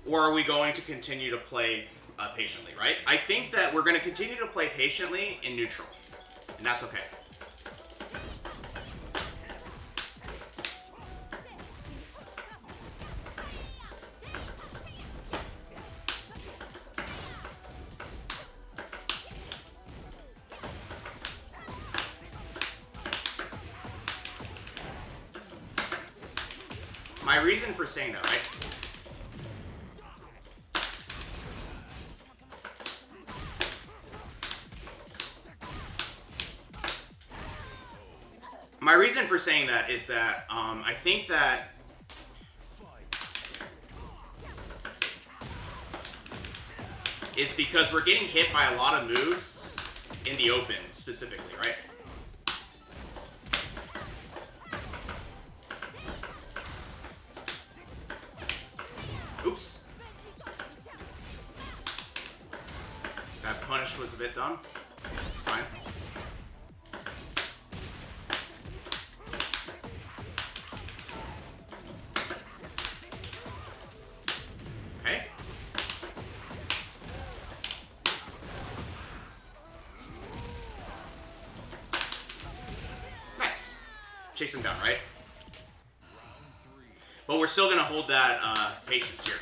Or are we going to continue to play patiently, right? I think that we're going to continue to play patiently in neutral. And that's okay. My reason for saying that, right? My reason for saying that is that I think that is because we're getting hit by a lot of moves in the open specifically, right? Oops. That punish was a bit dumb. It's fine. chase him down, right? But we're still gonna hold that patience here.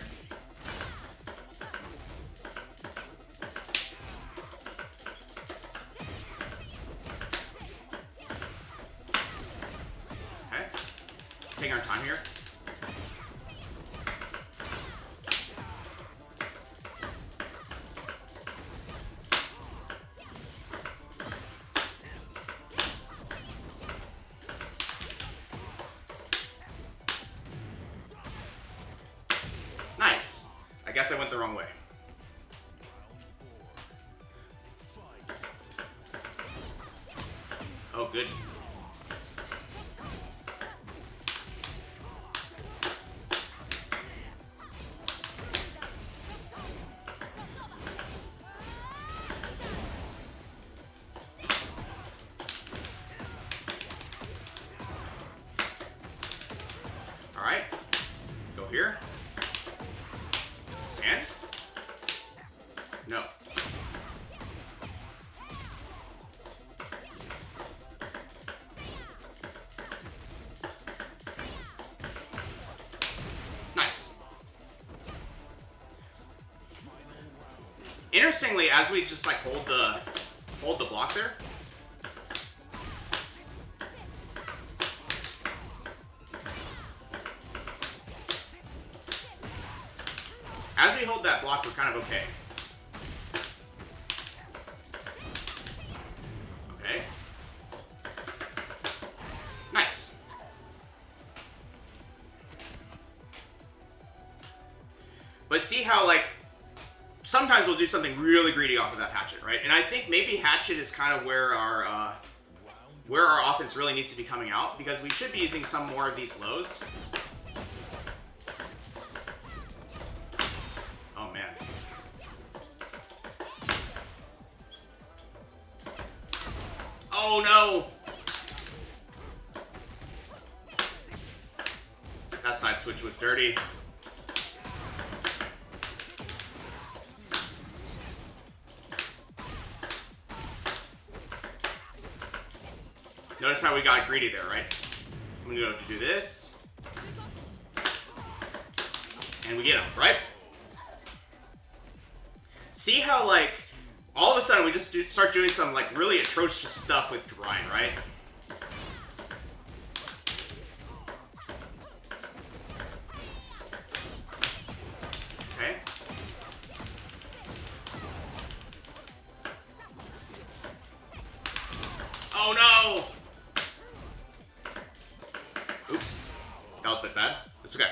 Okay. Taking our time here. Nice. I guess I went the wrong way. Oh, good. All right. Go here. Stand? No. Nice. Interestingly, as we just like hold the block there. As we hold that block, we're kind of okay. Okay. Nice. But see how, like, sometimes we'll do something really greedy off of that hatchet, right? And I think maybe hatchet is kind of where our offense really needs to be coming out, because we should be using some more of these lows. Oh, man. Oh, no! That side switch was dirty. Notice how we got greedy there, right? I'm gonna go to do this. And we get him, right? See how, like, all of a sudden we just start doing some, like, really atrocious stuff with Bryan, right? Okay. Oh, no! Oops. That was a bit bad. It's okay.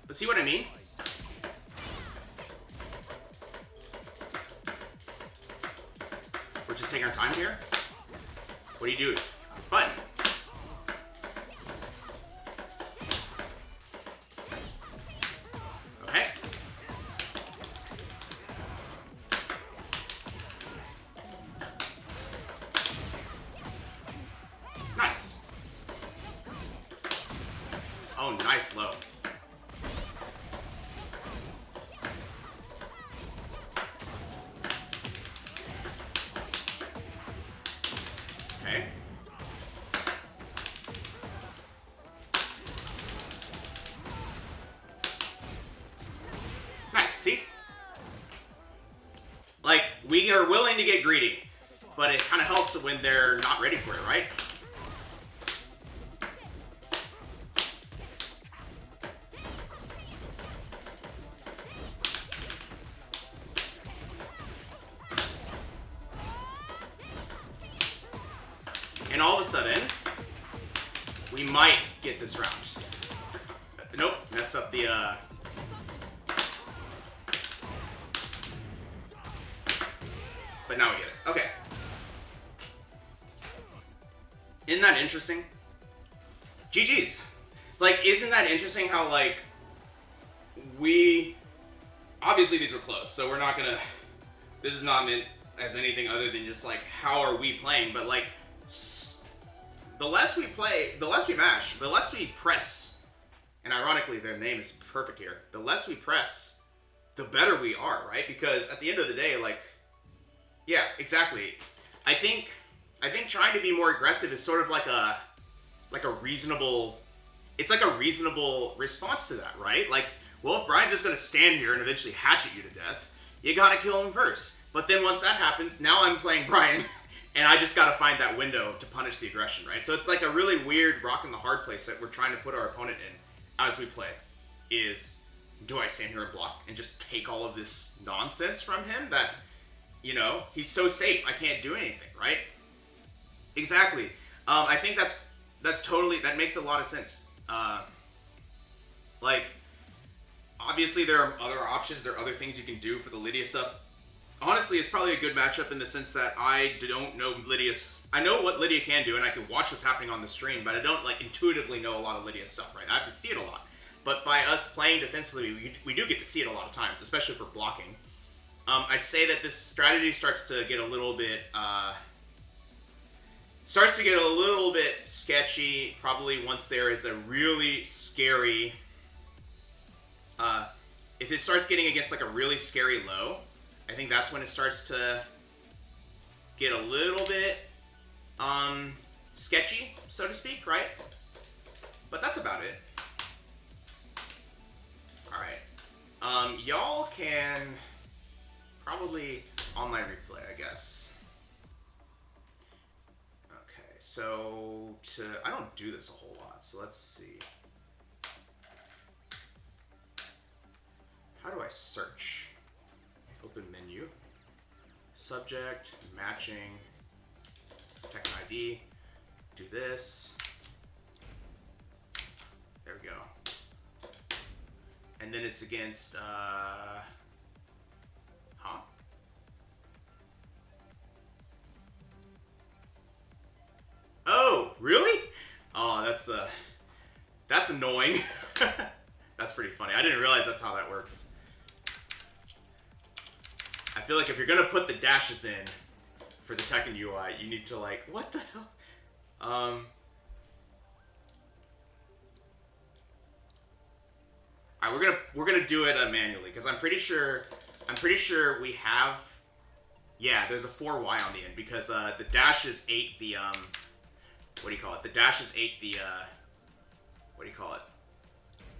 But see what I mean? We're just taking our time here. What do you do? Button. Okay. Nice. Oh, nice low. Okay. Nice, see? Like, we are willing to get greedy, but it kind of helps when they're not ready for it, right? And all of a sudden, we might get this round. Nope, messed up the, But now we get it. Okay. Isn't that interesting? GG's. It's like, isn't that interesting how, like, obviously these were close, so we're not gonna, this is not meant as anything other than just, like, how are we playing, but, like, the less we play, the less we mash, the less we press, and ironically their name is perfect here, the less we press, the better we are, right? Because at the end of the day, like, yeah, exactly. I think I think trying to be more aggressive is sort of like a reasonable. It's like a reasonable response to that, right? Like, well, if Bryan's just gonna stand here and eventually hatchet you to death, you gotta kill him first. But then once that happens, now I'm playing Bryan, and I just gotta find that window to punish the aggression, right? So it's like a really weird rock in the hard place that we're trying to put our opponent in as we play. Is, do I stand here and block and just take all of this nonsense from him that, you know, he's so safe, I can't do anything, right? Exactly. I think that's totally, that makes a lot of sense. Like, obviously there are other options, there are other things you can do for the Lydia stuff. Honestly, it's probably a good matchup in the sense that I don't know Lydia's... I know what Lydia can do, and I can watch what's happening on the screen, but I don't, like, intuitively know a lot of Lydia's stuff, right? I have to see it a lot. But by us playing defensively, we do get to see it a lot of times, especially for blocking. I'd say that this strategy starts to get a little bit... sketchy, probably once there is a really scary... if it starts getting against, like, a really scary low... I think that's when it starts to get a little bit sketchy, so to speak, right? But that's about it. Alright. Y'all can probably online replay, I guess. Okay, so I don't do this a whole lot, so let's see. How do I search? Open menu, subject, matching, Tekken ID, do this, there we go, and then it's against, oh, really? Oh, that's annoying. That's pretty funny. I didn't realize that's how that works. I feel like if you're gonna put the dashes in for the Tekken UI, you need to, like, what the hell? Alright, we're gonna do it manually because I'm pretty sure we have. Yeah, there's a 4Y on the end because the dashes ate the what do you call it? The dashes ate the what do you call it?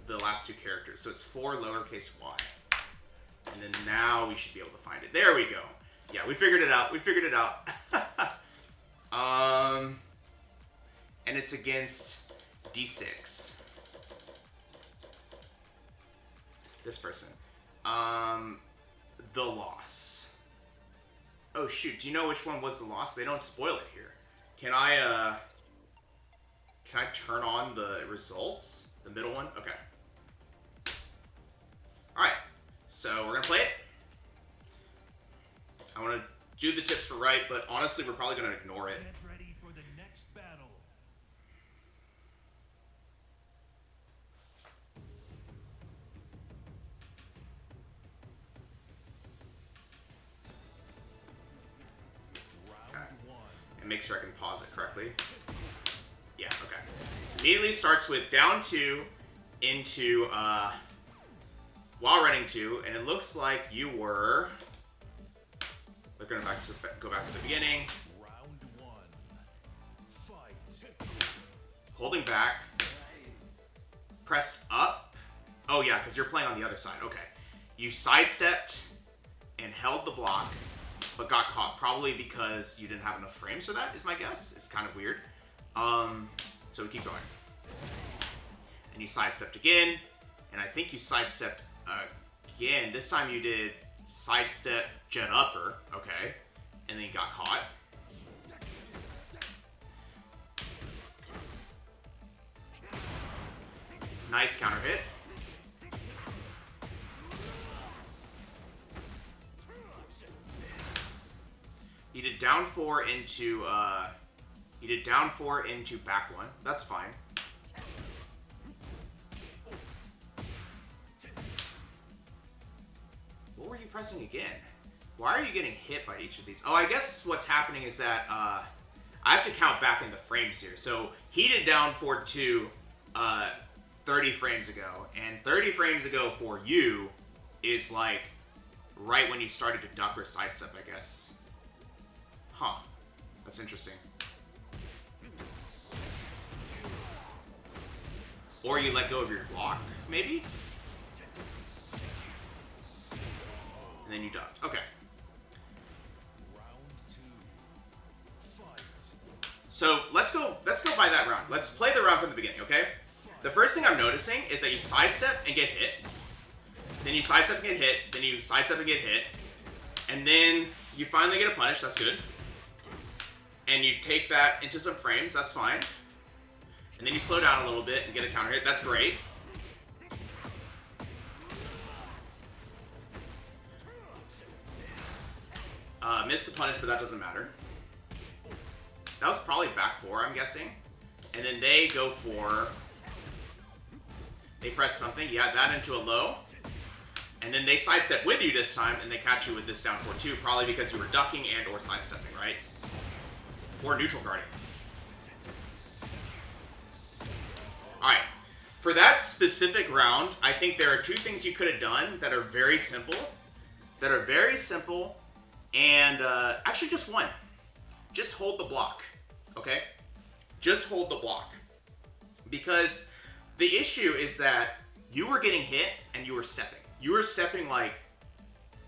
The last two characters. So it's 4 lowercase y. And then now we should be able to find it. There we go. Yeah, we figured it out. We figured it out. And it's against D6. This person. The loss. Oh shoot, do you know which one was the loss? They don't spoil it here. Can I turn on the results? The middle one? Okay. Alright. So we're gonna play it. I want to do the tips for right, but honestly, we're probably gonna ignore it. Get ready for the next battle. Okay. And make sure I can pause it correctly. Yeah. Okay. So immediately starts with down 2 into while running 2, and it looks like you were. We're gonna go back to the beginning. Round 1. Fight. Holding back. Pressed up. Oh yeah, because you're playing on the other side. Okay. You sidestepped and held the block, but got caught. Probably because you didn't have enough frames for that, is my guess. It's kind of weird. So we keep going. And you sidestepped again, and I think you sidestepped again. This time you did sidestep jet upper, okay, and then you got caught. Nice counter hit. You did down 4 into back 1. That's fine. What were you pressing again? Why are you getting hit by each of these? Oh, I guess what's happening is that I have to count back in the frames here. So he did down 4 to 30 frames ago, and 30 frames ago for you is like right when you started to duck or sidestep, I guess. Huh. That's interesting. Or you let go of your block, maybe? And then you ducked. Okay. So let's go by that round. Let's play the round from the beginning, okay? The first thing I'm noticing is that you sidestep and get hit. Then you sidestep and get hit. Then you sidestep and get hit. And then you finally get a punish. That's good. And you take that into some frames. That's fine. And then you slow down a little bit and get a counter hit. That's great. Missed the punish, but that doesn't matter. That was probably back four, I'm guessing. And then they go for... They press something. You add that into a low. And then they sidestep with you this time, and they catch you with this down 4-2, probably because you were ducking and or sidestepping, right? Or neutral guarding. Alright. For that specific round, I think there are two things you could have done that are very simple. And actually just one. Just hold the block. Okay? Just hold the block. Because the issue is that you were getting hit and you were stepping. You were stepping like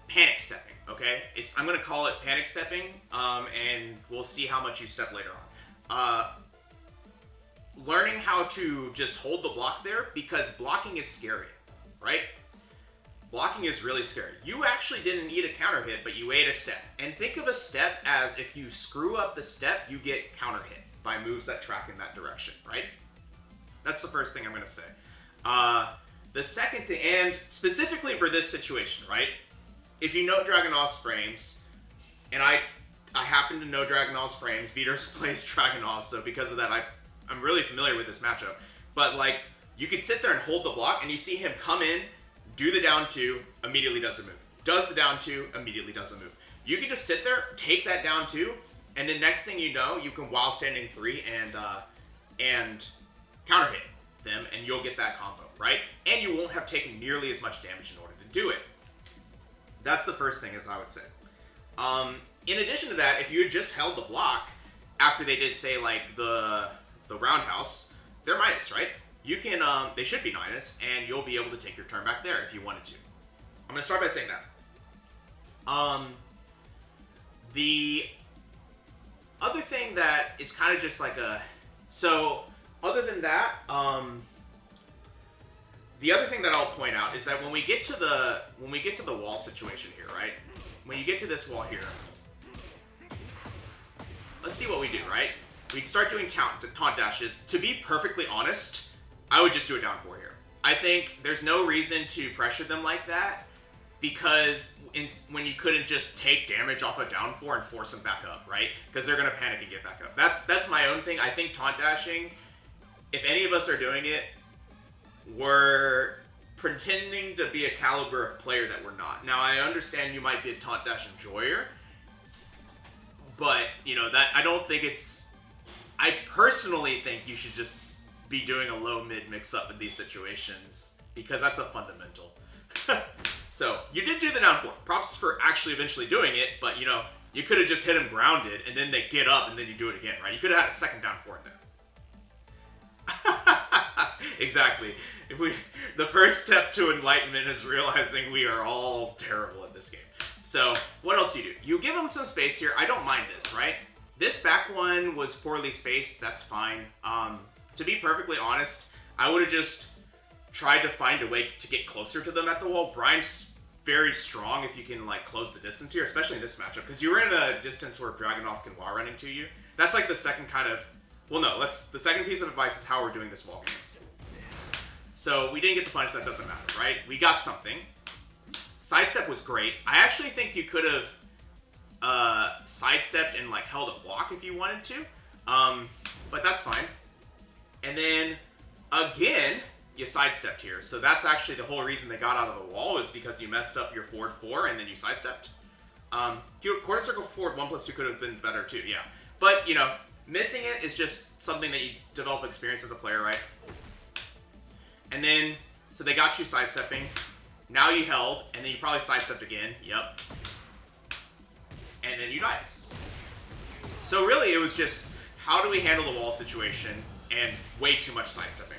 panic stepping, okay? I'm going to call it panic stepping, and we'll see how much you step later on. Learning how to just hold the block there, because blocking is scary, right? Blocking is really scary. You actually didn't need a counter hit, but you ate a step. And think of a step as if you screw up the step, you get counter hit by moves that track in that direction, right? That's the first thing I'm going to say. The second thing, and specifically for this situation, right? If you know Dragunov's frames, and I happen to know Dragunov's frames, Vitos plays Dragunov, so because of that, I'm really familiar with this matchup. But, like, you could sit there and hold the block, and you see him come in, do the down 2, immediately does a move. Does the down 2, immediately does a move. You can just sit there, take that down 2, and the next thing you know, you can while standing 3 and counter hit them, and you'll get that combo, right? And you won't have taken nearly as much damage in order to do it. That's the first thing, as I would say. In addition to that, if you had just held the block after they did, say, like, the roundhouse, they're minus, right? You can, they should be minus, and you'll be able to take your turn back there if you wanted to. I'm going to start by saying that. The other thing that is kind of just like a... So, other than that, the other thing that I'll point out is that when we get to the wall situation here, right? When you get to this wall here, let's see what we do, right? We start doing taunt dashes. To be perfectly honest, I would just do a down 4 here. I think there's no reason to pressure them like that, because when you couldn't just take damage off a down 4 and force them back up, right? Because they're going to panic and get back up. That's my own thing. I think taunt dashing, if any of us are doing it, we're pretending to be a caliber of player that we're not. Now, I understand you might be a taunt dash enjoyer, but, you know, that I don't think it's... I personally think you should just be doing a low-mid mix-up in these situations, because that's a fundamental. So, you did do the down 4. Props for actually eventually doing it, but, you know, you could have just hit them grounded, and then they get up, and then you do it again, right? You could have had a second down 4 in there. Exactly. The first step to enlightenment is realizing we are all terrible at this game. So, what else do you do? You give them some space here. I don't mind this, right? This back one was poorly spaced. That's fine. To be perfectly honest, I would have just tried to find a way to get closer to them at the wall. Bryan's very strong if you can, like, close the distance here, especially in this matchup, because you were in a distance where Dragunov can wall run into you. That's like the second kind of... Well, no, the second piece of advice is how we're doing this wall game. So, we didn't get the punch, that doesn't matter, right? We got something. Sidestep was great. I actually think you could have sidestepped and, like, held a block if you wanted to. But that's fine. And then, again, you sidestepped here. So that's actually the whole reason they got out of the wall, is because you messed up your forward 4 and then you sidestepped. Quarter circle forward 1+2 could have been better too, yeah. But, you know, missing it is just something that you develop experience as a player, right? And then, so they got you sidestepping. Now you held, and then you probably sidestepped again. Yep. And then you died. So really, it was just, how do we handle the wall situation, and way too much sidestepping.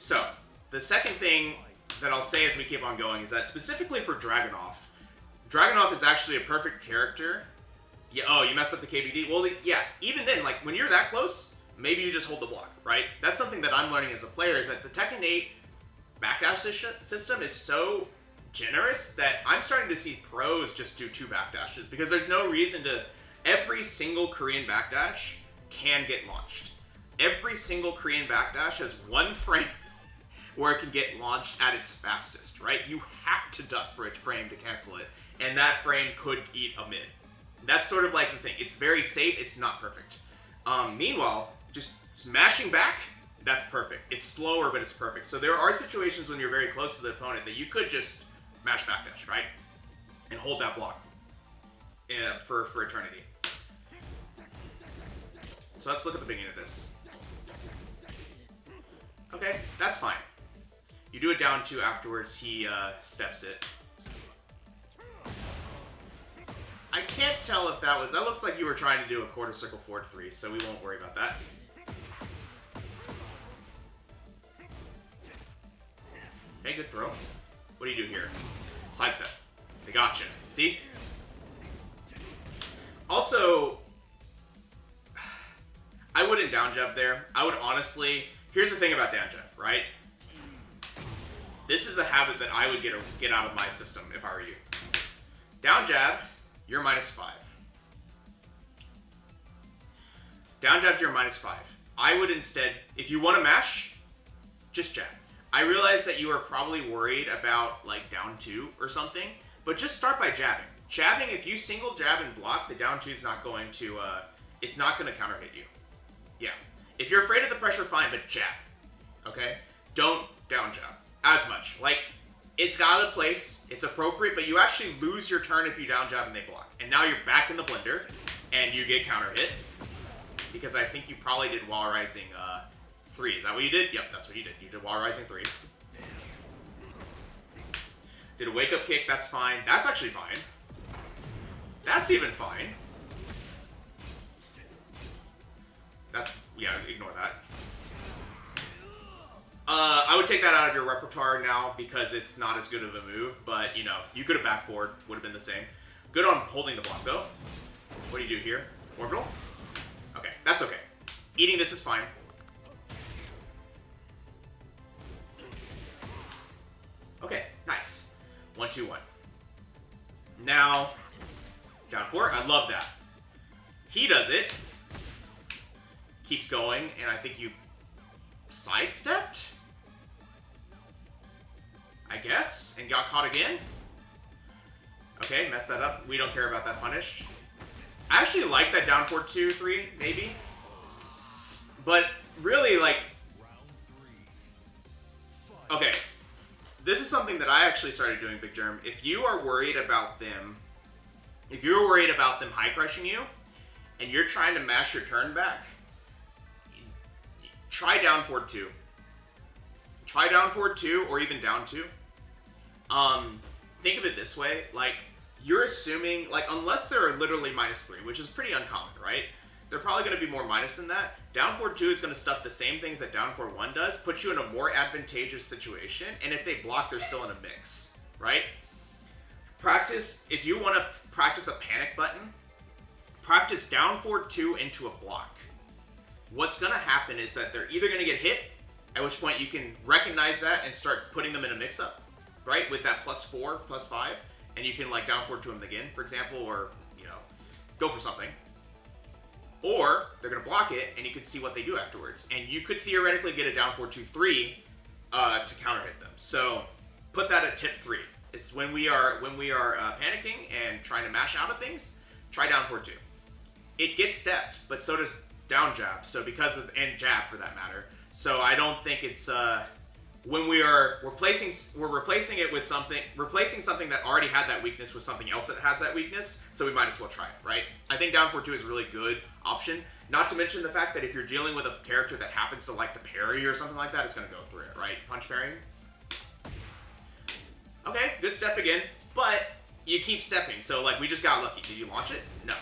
So, the second thing that I'll say as we keep on going is that specifically for Dragunov, Dragunov is actually a perfect character. Yeah, oh, you messed up the KBD? Well, yeah, even then, like, when you're that close, maybe you just hold the block, right? That's something that I'm learning as a player, is that the Tekken 8 backdash system is so generous that I'm starting to see pros just do 2 backdashes, because there's no reason to... Every single Korean backdash can get launched. Every single Korean backdash has 1 frame where it can get launched at its fastest, right? You have to duck for a frame to cancel it, and that frame could eat a mid. That's sort of like the thing. It's very safe, it's not perfect. Meanwhile, just smashing back, that's perfect. It's slower, but it's perfect. So there are situations when you're very close to the opponent that you could just mash backdash, right? And hold that block for eternity. So let's look at the beginning of this. Okay, that's fine. You do it down 2 afterwards, he steps it. I can't tell if that looks like you were trying to do a quarter circle forward 3, so we won't worry about that. Okay, good throw. What do you do here? Sidestep. They gotcha. See? Also, I wouldn't down jab there. I would honestly... Here's the thing about down jab, right? This is a habit that I would get out of my system if I were you. Down jab, you're -5. Down jab, you're -5. I would instead, if you want to mash, just jab. I realize that you are probably worried about like down 2 or something, but just start by jabbing. Jabbing, if you single jab and block, the down 2 is not going to, it's not going to counter hit you. Yeah. If you're afraid of the pressure, fine, but jab. Okay? Don't down jab as much. Like, it's got a place, it's appropriate, but you actually lose your turn if you down jab and they block. And now you're back in the blender, and you get counter hit. Because I think you probably did wall rising 3. Is that what you did? Yep, that's what you did. You did wall rising 3. Did a wake up kick, that's fine. That's actually fine. That's even fine. That's, yeah, ignore that. I would take that out of your repertoire now because it's not as good of a move, but, you know, you could have back forward, would have been the same. Good on holding the block, though. What do you do here? Orbital? Okay, that's okay. Eating this is fine. Okay, nice. 1, 2, 1. Now, down 4. I love that. He does it. Keeps going, and I think you sidestepped? I guess? And got caught again? Okay, messed that up. We don't care about that punish. I actually like that down 4, 2, 3, maybe. But really, like... Okay. This is something that I actually started doing, Big Germ. If you are worried about them... If you're worried about them high crushing you, and you're trying to mash your turn back, try down forward 2. Try down forward 2, or even down 2. Think of it this way, like, you're assuming, like, unless they're literally -3, which is pretty uncommon, right? They're probably going to be more minus than that. Down forward 2 is going to stuff the same things that down forward 1 does, put you in a more advantageous situation, and if they block, they're still in a mix, right? Practice, if you want to practice a panic button, practice down forward 2 into a block. What's going to happen is that they're either going to get hit, at which point you can recognize that and start putting them in a mix-up, right? With that +4, +5, and you can like down forward to them again, for example, or, you know, go for something. Or they're going to block it, and you can see what they do afterwards. And you could theoretically get a down forward 2, 3 to counter hit them. So put that at tip 3. It's when we are panicking and trying to mash out of things, try down forward 2. It gets stepped, but so does down jab. So because of, and jab for that matter. So I don't think it's when we're replacing it with replacing something that already had that weakness with something else that has that weakness. So we might as well try it, right? I think down forward 2 is a really good option. Not to mention the fact that if you're dealing with a character that happens to like to parry or something like that, it's going to go through it, right? Punch parrying. Okay, good step again, but you keep stepping. So like we just got lucky. Did you launch it? No.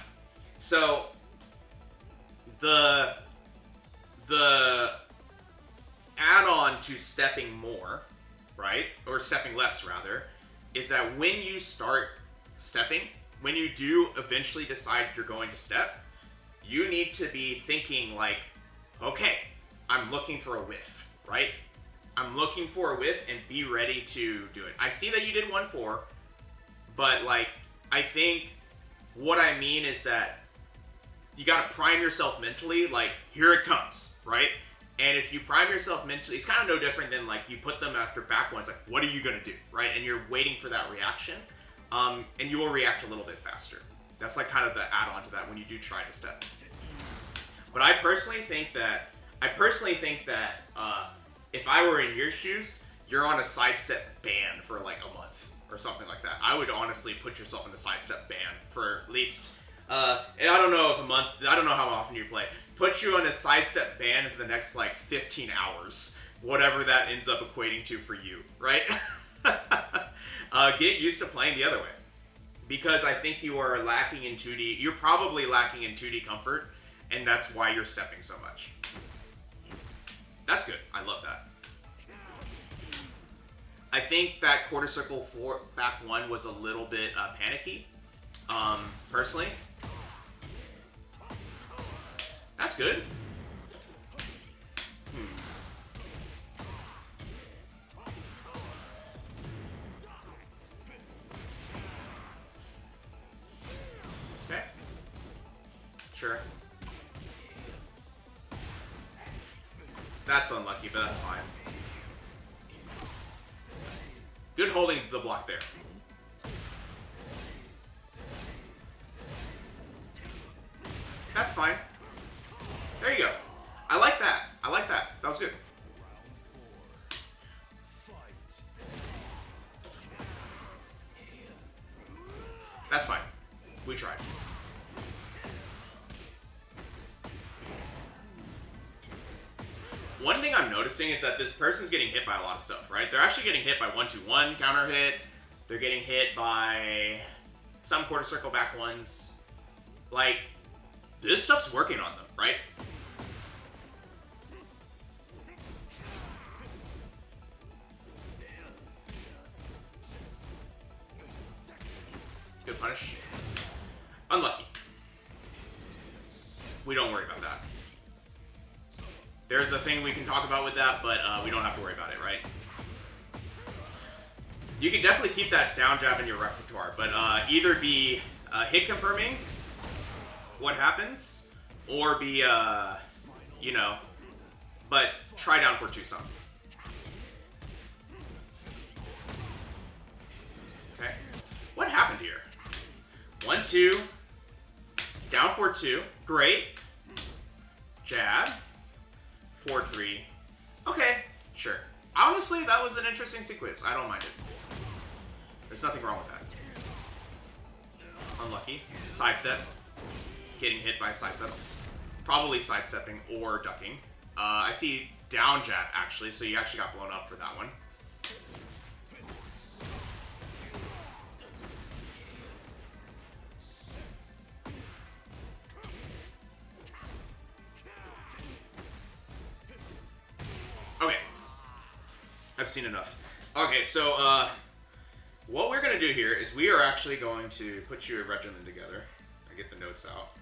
So the add-on to stepping more, right, or stepping less rather, is that when you start stepping, when you do eventually decide you're going to step, you need to be thinking like, okay, I'm looking for a whiff, right? I'm looking for a whiff and be ready to do it. I see that you did 1-4, but like, I think what I mean is that you gotta prime yourself mentally, like, here it comes, right? And if you prime yourself mentally, it's kind of no different than like you put them after back ones, like, what are you gonna do, right? And you're waiting for that reaction, and you will react a little bit faster. That's like kind of the add-on to that when you do try to step. But I personally think that if I were in your shoes, you're on a sidestep ban for like a month or something like that. I would honestly put yourself in a sidestep ban for at least, I don't know if a month, I don't know how often you play. Put you on a sidestep ban for the next like 15 hours, whatever that ends up equating to for you, right? Get used to playing the other way. Because I think you are lacking in 2D, you're probably lacking in 2D comfort, and that's why you're stepping so much. That's good. I love that. I think that quarter circle for back one was a little bit panicky, personally. That's good. Okay. Sure. That's unlucky, but that's fine. Good holding the block there. That's fine. There you go. I like that. I like that. That was good. That's fine. We tried. One thing I'm noticing is that this person's getting hit by a lot of stuff, right? They're actually getting hit by 1-2-1 counter hit. They're getting hit by some quarter circle back ones. Like, this stuff's working on them, right? Good punish. Unlucky. We don't worry about that. There's a thing we can talk about with that, but we don't have to worry about it, right? You can definitely keep that down jab in your repertoire, but either be hit confirming what happens, or be, you know, but try down for 2 some. Okay. What happened here? 1-2. Down 4-2. Great. Jab. 4-3. Okay, sure. Honestly, that was an interesting sequence. I don't mind it. There's nothing wrong with that. Unlucky. Sidestep. Getting hit by sidesteps. Probably sidestepping or ducking. I see down jab, actually, so you actually got blown up for that one. Okay. I've seen enough. Okay, so, what we're going to do here is we are actually going to put you a regimen together. I get the notes out.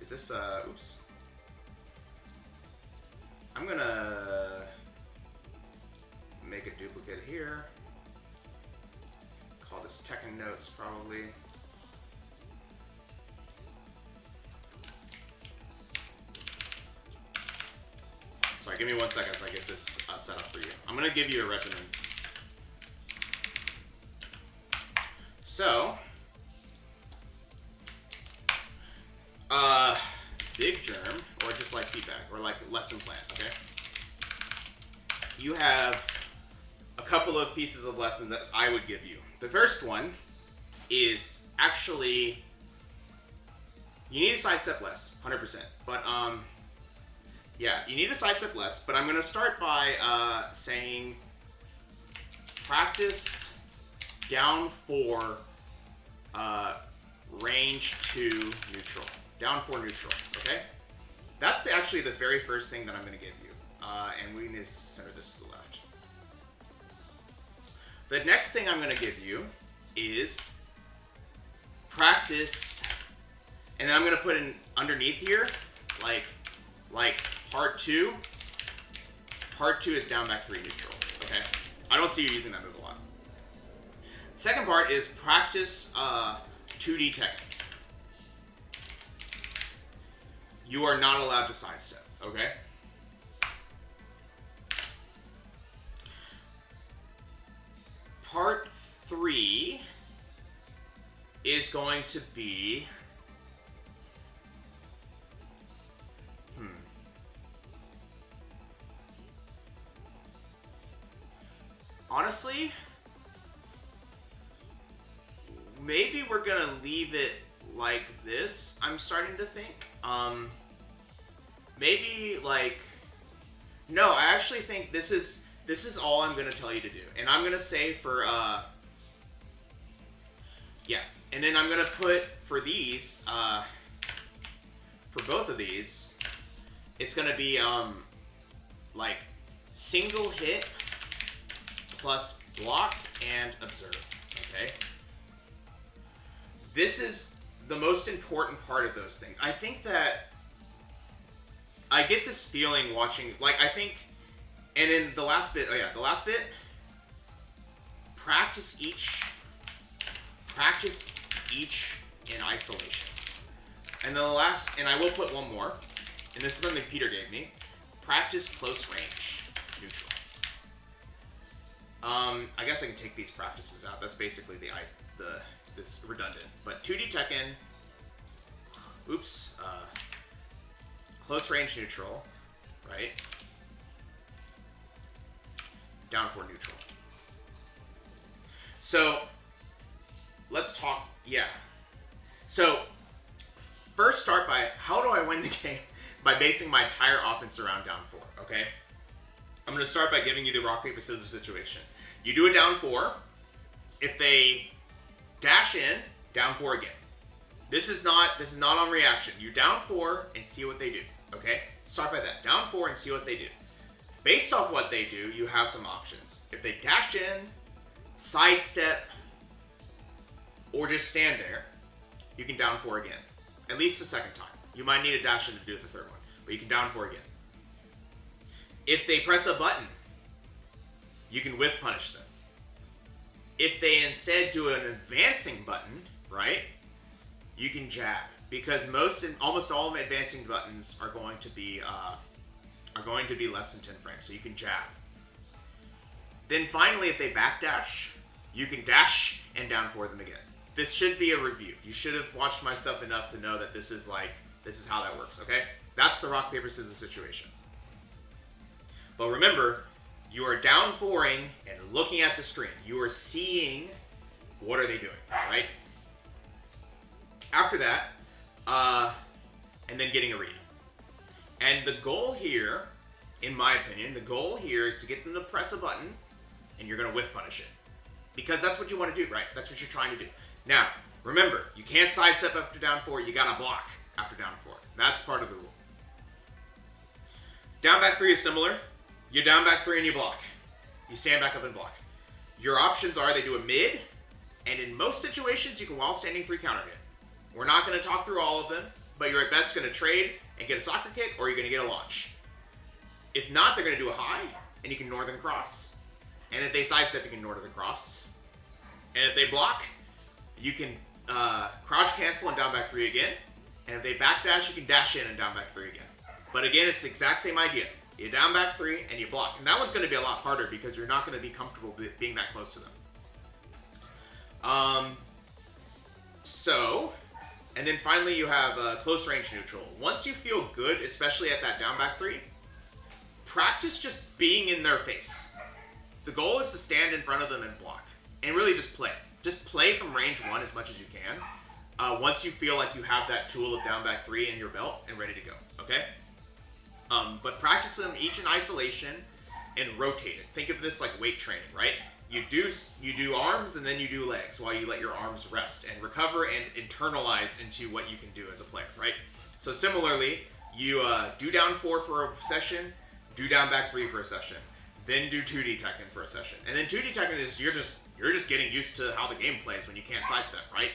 Is this, oops. I'm going to make a duplicate here. Call this Tekken notes, probably. Sorry, give me 1 second as I get this set up for you. I'm going to give you a regimen. So, big germ, or just like feedback, or like lesson plan, okay? You have a couple of pieces of lesson that I would give you. The first one is actually, you need to sidestep less, 100%. But, yeah, you need to sidestep less, but I'm going to start by saying practice down 4, range to neutral. Down 4 neutral, okay? That's actually the very first thing that I'm going to give you. And we need to center this to the left. The next thing I'm going to give you is practice, and then I'm going to put in underneath here, like part 2. Part 2 is down back 3 neutral, okay? I don't see you using that move a lot. Second part is practice 2D Tekken. You are not allowed to sidestep, okay? Part 3 is going to be... Honestly, maybe we're gonna leave it like this, I'm starting to think. Maybe like... No, I actually think this is all I'm gonna tell you to do. And I'm gonna say for, yeah. And then I'm gonna put for these, for both of these, it's gonna be, like, single hit plus block and observe, okay? This is the most important part of those things. I think that I get this feeling watching, like, I think, and in the last bit, practice each in isolation. And then the last, and I will put one more, and this is something Peter gave me, practice close range neutral. I guess I can take these practices out. That's basically this redundant. But 2D Tekken, close range neutral, right? Down 4 neutral. So, let's talk, yeah. So, first start by, how do I win the game? By basing my entire offense around down 4, okay? I'm going to start by giving you the rock, paper, scissors situation. You do a down 4. If they dash in, down 4 again. This is not on reaction. You down 4 and see what they do, okay? Start by that. Down 4 and see what they do. Based off what they do, you have some options. If they dash in, sidestep, or just stand there, you can down 4 again. At least a second time. You might need a dash in to do the third one, but you can down 4 again. If they press a button, you can whiff punish them. If they instead do an advancing button, right, you can jab. Because almost all of advancing buttons are going to be less than 10 frames, so you can jab. Then finally, if they backdash, you can dash and down 4 them again. This should be a review. You should have watched my stuff enough to know that this is how that works, okay? That's the rock, paper, scissors situation. But remember, you are down 4ing and looking at the screen. You are seeing what are they doing, right? After that, and then getting a read. And the goal here, in my opinion, is to get them to press a button, and you're going to whiff punish it. Because that's what you want to do, right? That's what you're trying to do. Now, remember, you can't sidestep after down 4. You got to block after down 4. That's part of the rule. Down back 3 is similar. You down back 3 and you block. You stand back up and block. Your options are they do a mid, and in most situations, you can while standing 3 counter hit. We're not going to talk through all of them, but you're at best going to trade and get a soccer kick, or you're going to get a launch. If not, they're going to do a high, and you can northern cross. And if they sidestep, you can northern cross. And if they block, you can crouch cancel and down back 3 again. And if they backdash, you can dash in and down back 3 again. But again, it's the exact same idea. You down back 3 and you block. And that one's going to be a lot harder because you're not going to be comfortable being that close to them. And then finally you have close range neutral. Once you feel good, especially at that down back 3, practice just being in their face. The goal is to stand in front of them and block. And really just play. Just play from range 1 as much as you can. Once you feel like you have that tool of down back 3 in your belt and ready to go. Okay? But practice them each in isolation and rotate it. Think of this like weight training, right? You do arms and then you do legs while you let your arms rest and recover and internalize into what you can do as a player, right? So similarly, You do down 4 for a session, do down back 3 for a session, then do 2D Tekken for a session, and then 2D Tekken is you're just getting used to how the game plays when you can't sidestep, right?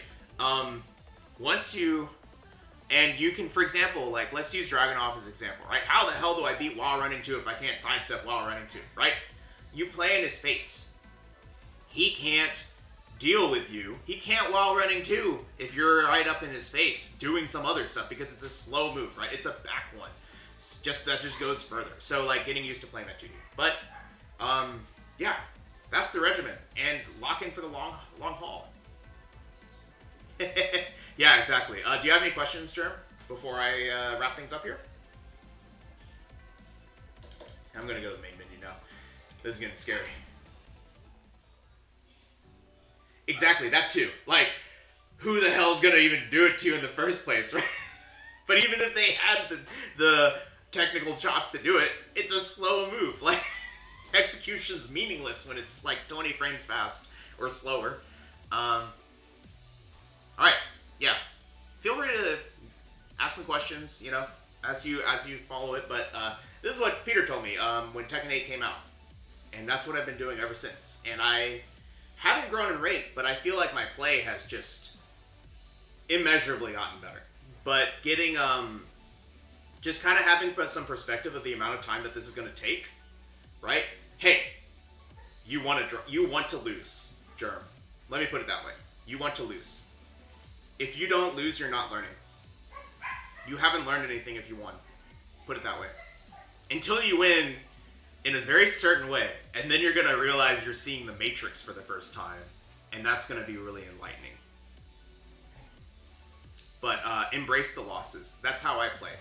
And you can, for example, like, let's use Dragunov as an example, right? How the hell do I beat while running 2 if I can't sidestep while running 2, right? You play in his face. He can't deal with you. He can't while running 2 if you're right up in his face doing some other stuff because it's a slow move, right? It's a back one. That just goes further. So, like, getting used to playing that 2D. But, yeah, that's the regimen. And lock in for the long haul. Yeah, exactly. Do you have any questions, Germ, before I wrap things up here? I'm going to go to the main menu now. This is getting scary. Exactly, that too. Like, who the hell's going to even do it to you in the first place, right? But even if they had the technical chops to do it, it's a slow move. Like, execution's meaningless when it's like 20 frames fast or slower. Alright, yeah. Feel free to ask me questions, you know, as you follow it, but this is what Peter told me when Tekken 8 came out. And that's what I've been doing ever since. And I haven't grown in rate, but I feel like my play has just immeasurably gotten better. But getting, just kind of having some perspective of the amount of time that this is going to take, right? Hey, you want to lose, Germ. Let me put it that way. You want to lose. If you don't lose, you're not learning. You haven't learned anything if you won. Put it that way. Until you win in a very certain way, and then you're going to realize you're seeing the Matrix for the first time, and that's going to be really enlightening. But embrace the losses. That's how I play.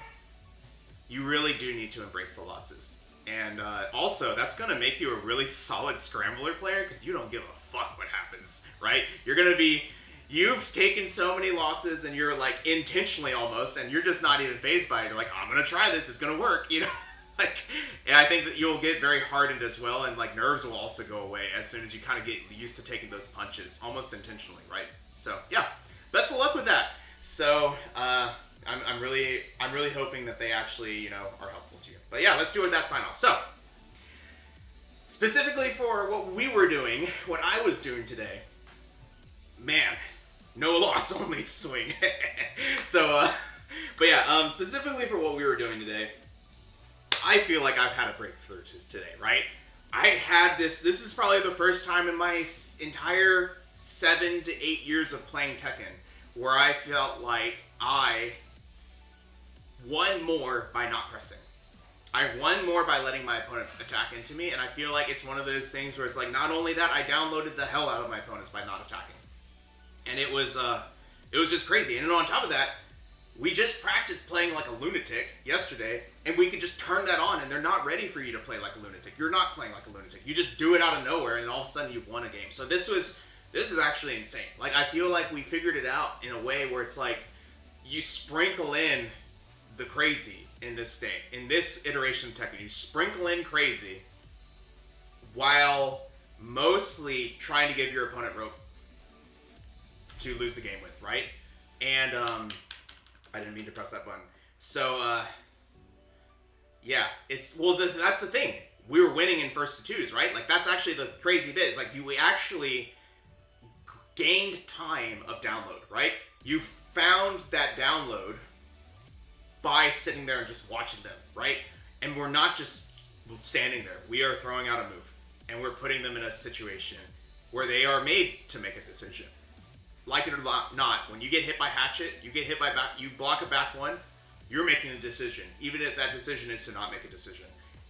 You really do need to embrace the losses. And also, that's going to make you a really solid scrambler player, because you don't give a fuck what happens, right? You're going to be... You've taken so many losses, and you're, like, intentionally almost, and you're just not even fazed by it. You're like, I'm going to try this. It's going to work, you know? Like, and I think that you'll get very hardened as well, and, like, nerves will also go away as soon as you kind of get used to taking those punches, almost intentionally, right? So, yeah. Best of luck with that. So, I'm really hoping that they actually, you know, are helpful to you. But, yeah, let's do it that sign-off. So, specifically for what we were doing, what I was doing today, man... No loss, only swing. So, but yeah, specifically for what we were doing today, I feel like I've had a breakthrough today, right? I had this is probably the first time in my entire 7 to 8 years of playing Tekken where I felt like I won more by not pressing. I won more by letting my opponent attack into me, and I feel like it's one of those things where it's like, not only that, I downloaded the hell out of my opponents by not attacking. And it was just crazy. And then on top of that, we just practiced playing like a lunatic yesterday, and we could just turn that on, and they're not ready for you to play like a lunatic. You're not playing like a lunatic. You just do it out of nowhere, and all of a sudden you've won a game. So this is actually insane. Like, I feel like we figured it out in a way where it's like, you sprinkle in the crazy in this iteration of Tekken. You sprinkle in crazy while mostly trying to give your opponent rope to lose the game with, right? And I didn't mean to press that button. So yeah, that's the thing. We were winning in first to twos, right? Like, that's actually the crazy bit. Is like we actually gained time of download, right? You found that download by sitting there and just watching them, right? And we're not just standing there. We are throwing out a move, and we're putting them in a situation where they are made to make a decision. Like it or not, when you get hit by hatchet, you get hit by back, you block a back one, you're making a decision, even if that decision is to not make a decision.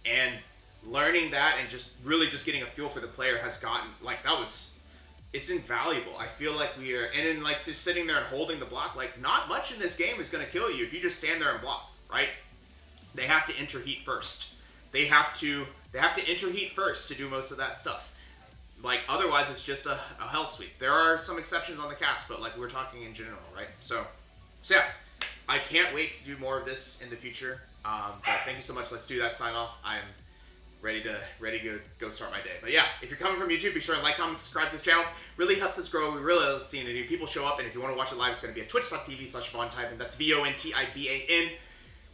And learning that and just really just getting a feel for the player has gotten, like, it's invaluable. I feel like we are, and then, like, just sitting there and holding the block, like, not much in this game is going to kill you if you just stand there and block, right? They have to enter heat first. They have to enter heat first to do most of that stuff. Like, otherwise, it's just a hell sweep. There are some exceptions on the cast, but, like, we're talking in general, right? So yeah, I can't wait to do more of this in the future. But thank you so much. Let's do that sign off. I'm ready to go start my day. But yeah, if you're coming from YouTube, be sure to like, comment, subscribe to the channel. Really helps us grow. We really love seeing the new people show up. And if you want to watch it live, it's going to be at twitch.tv/VonTiban. That's VonTiban.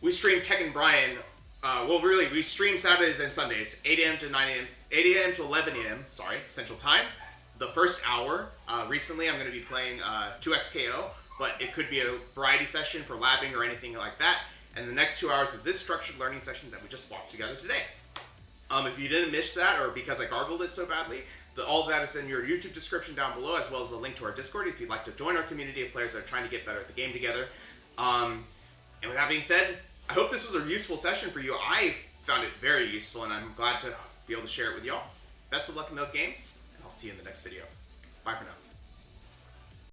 we stream Tekken Bryan. Well, really, we stream Saturdays and Sundays, 8 a.m. to 9 a.m. 8 a.m. to 11 a.m. Sorry, Central Time. The first hour. Recently, I'm going to be playing 2XKO, but it could be a variety session for labbing or anything like that. And the next 2 hours is this structured learning session that we just walked together today. If you didn't miss that, or because I gargled it so badly, all of that is in your YouTube description down below, as well as a link to our Discord if you'd like to join our community of players that are trying to get better at the game together. And with that being said, I hope this was a useful session for you. I found it very useful, and I'm glad to be able to share it with y'all. Best of luck in those games, and I'll see you in the next video. Bye for now.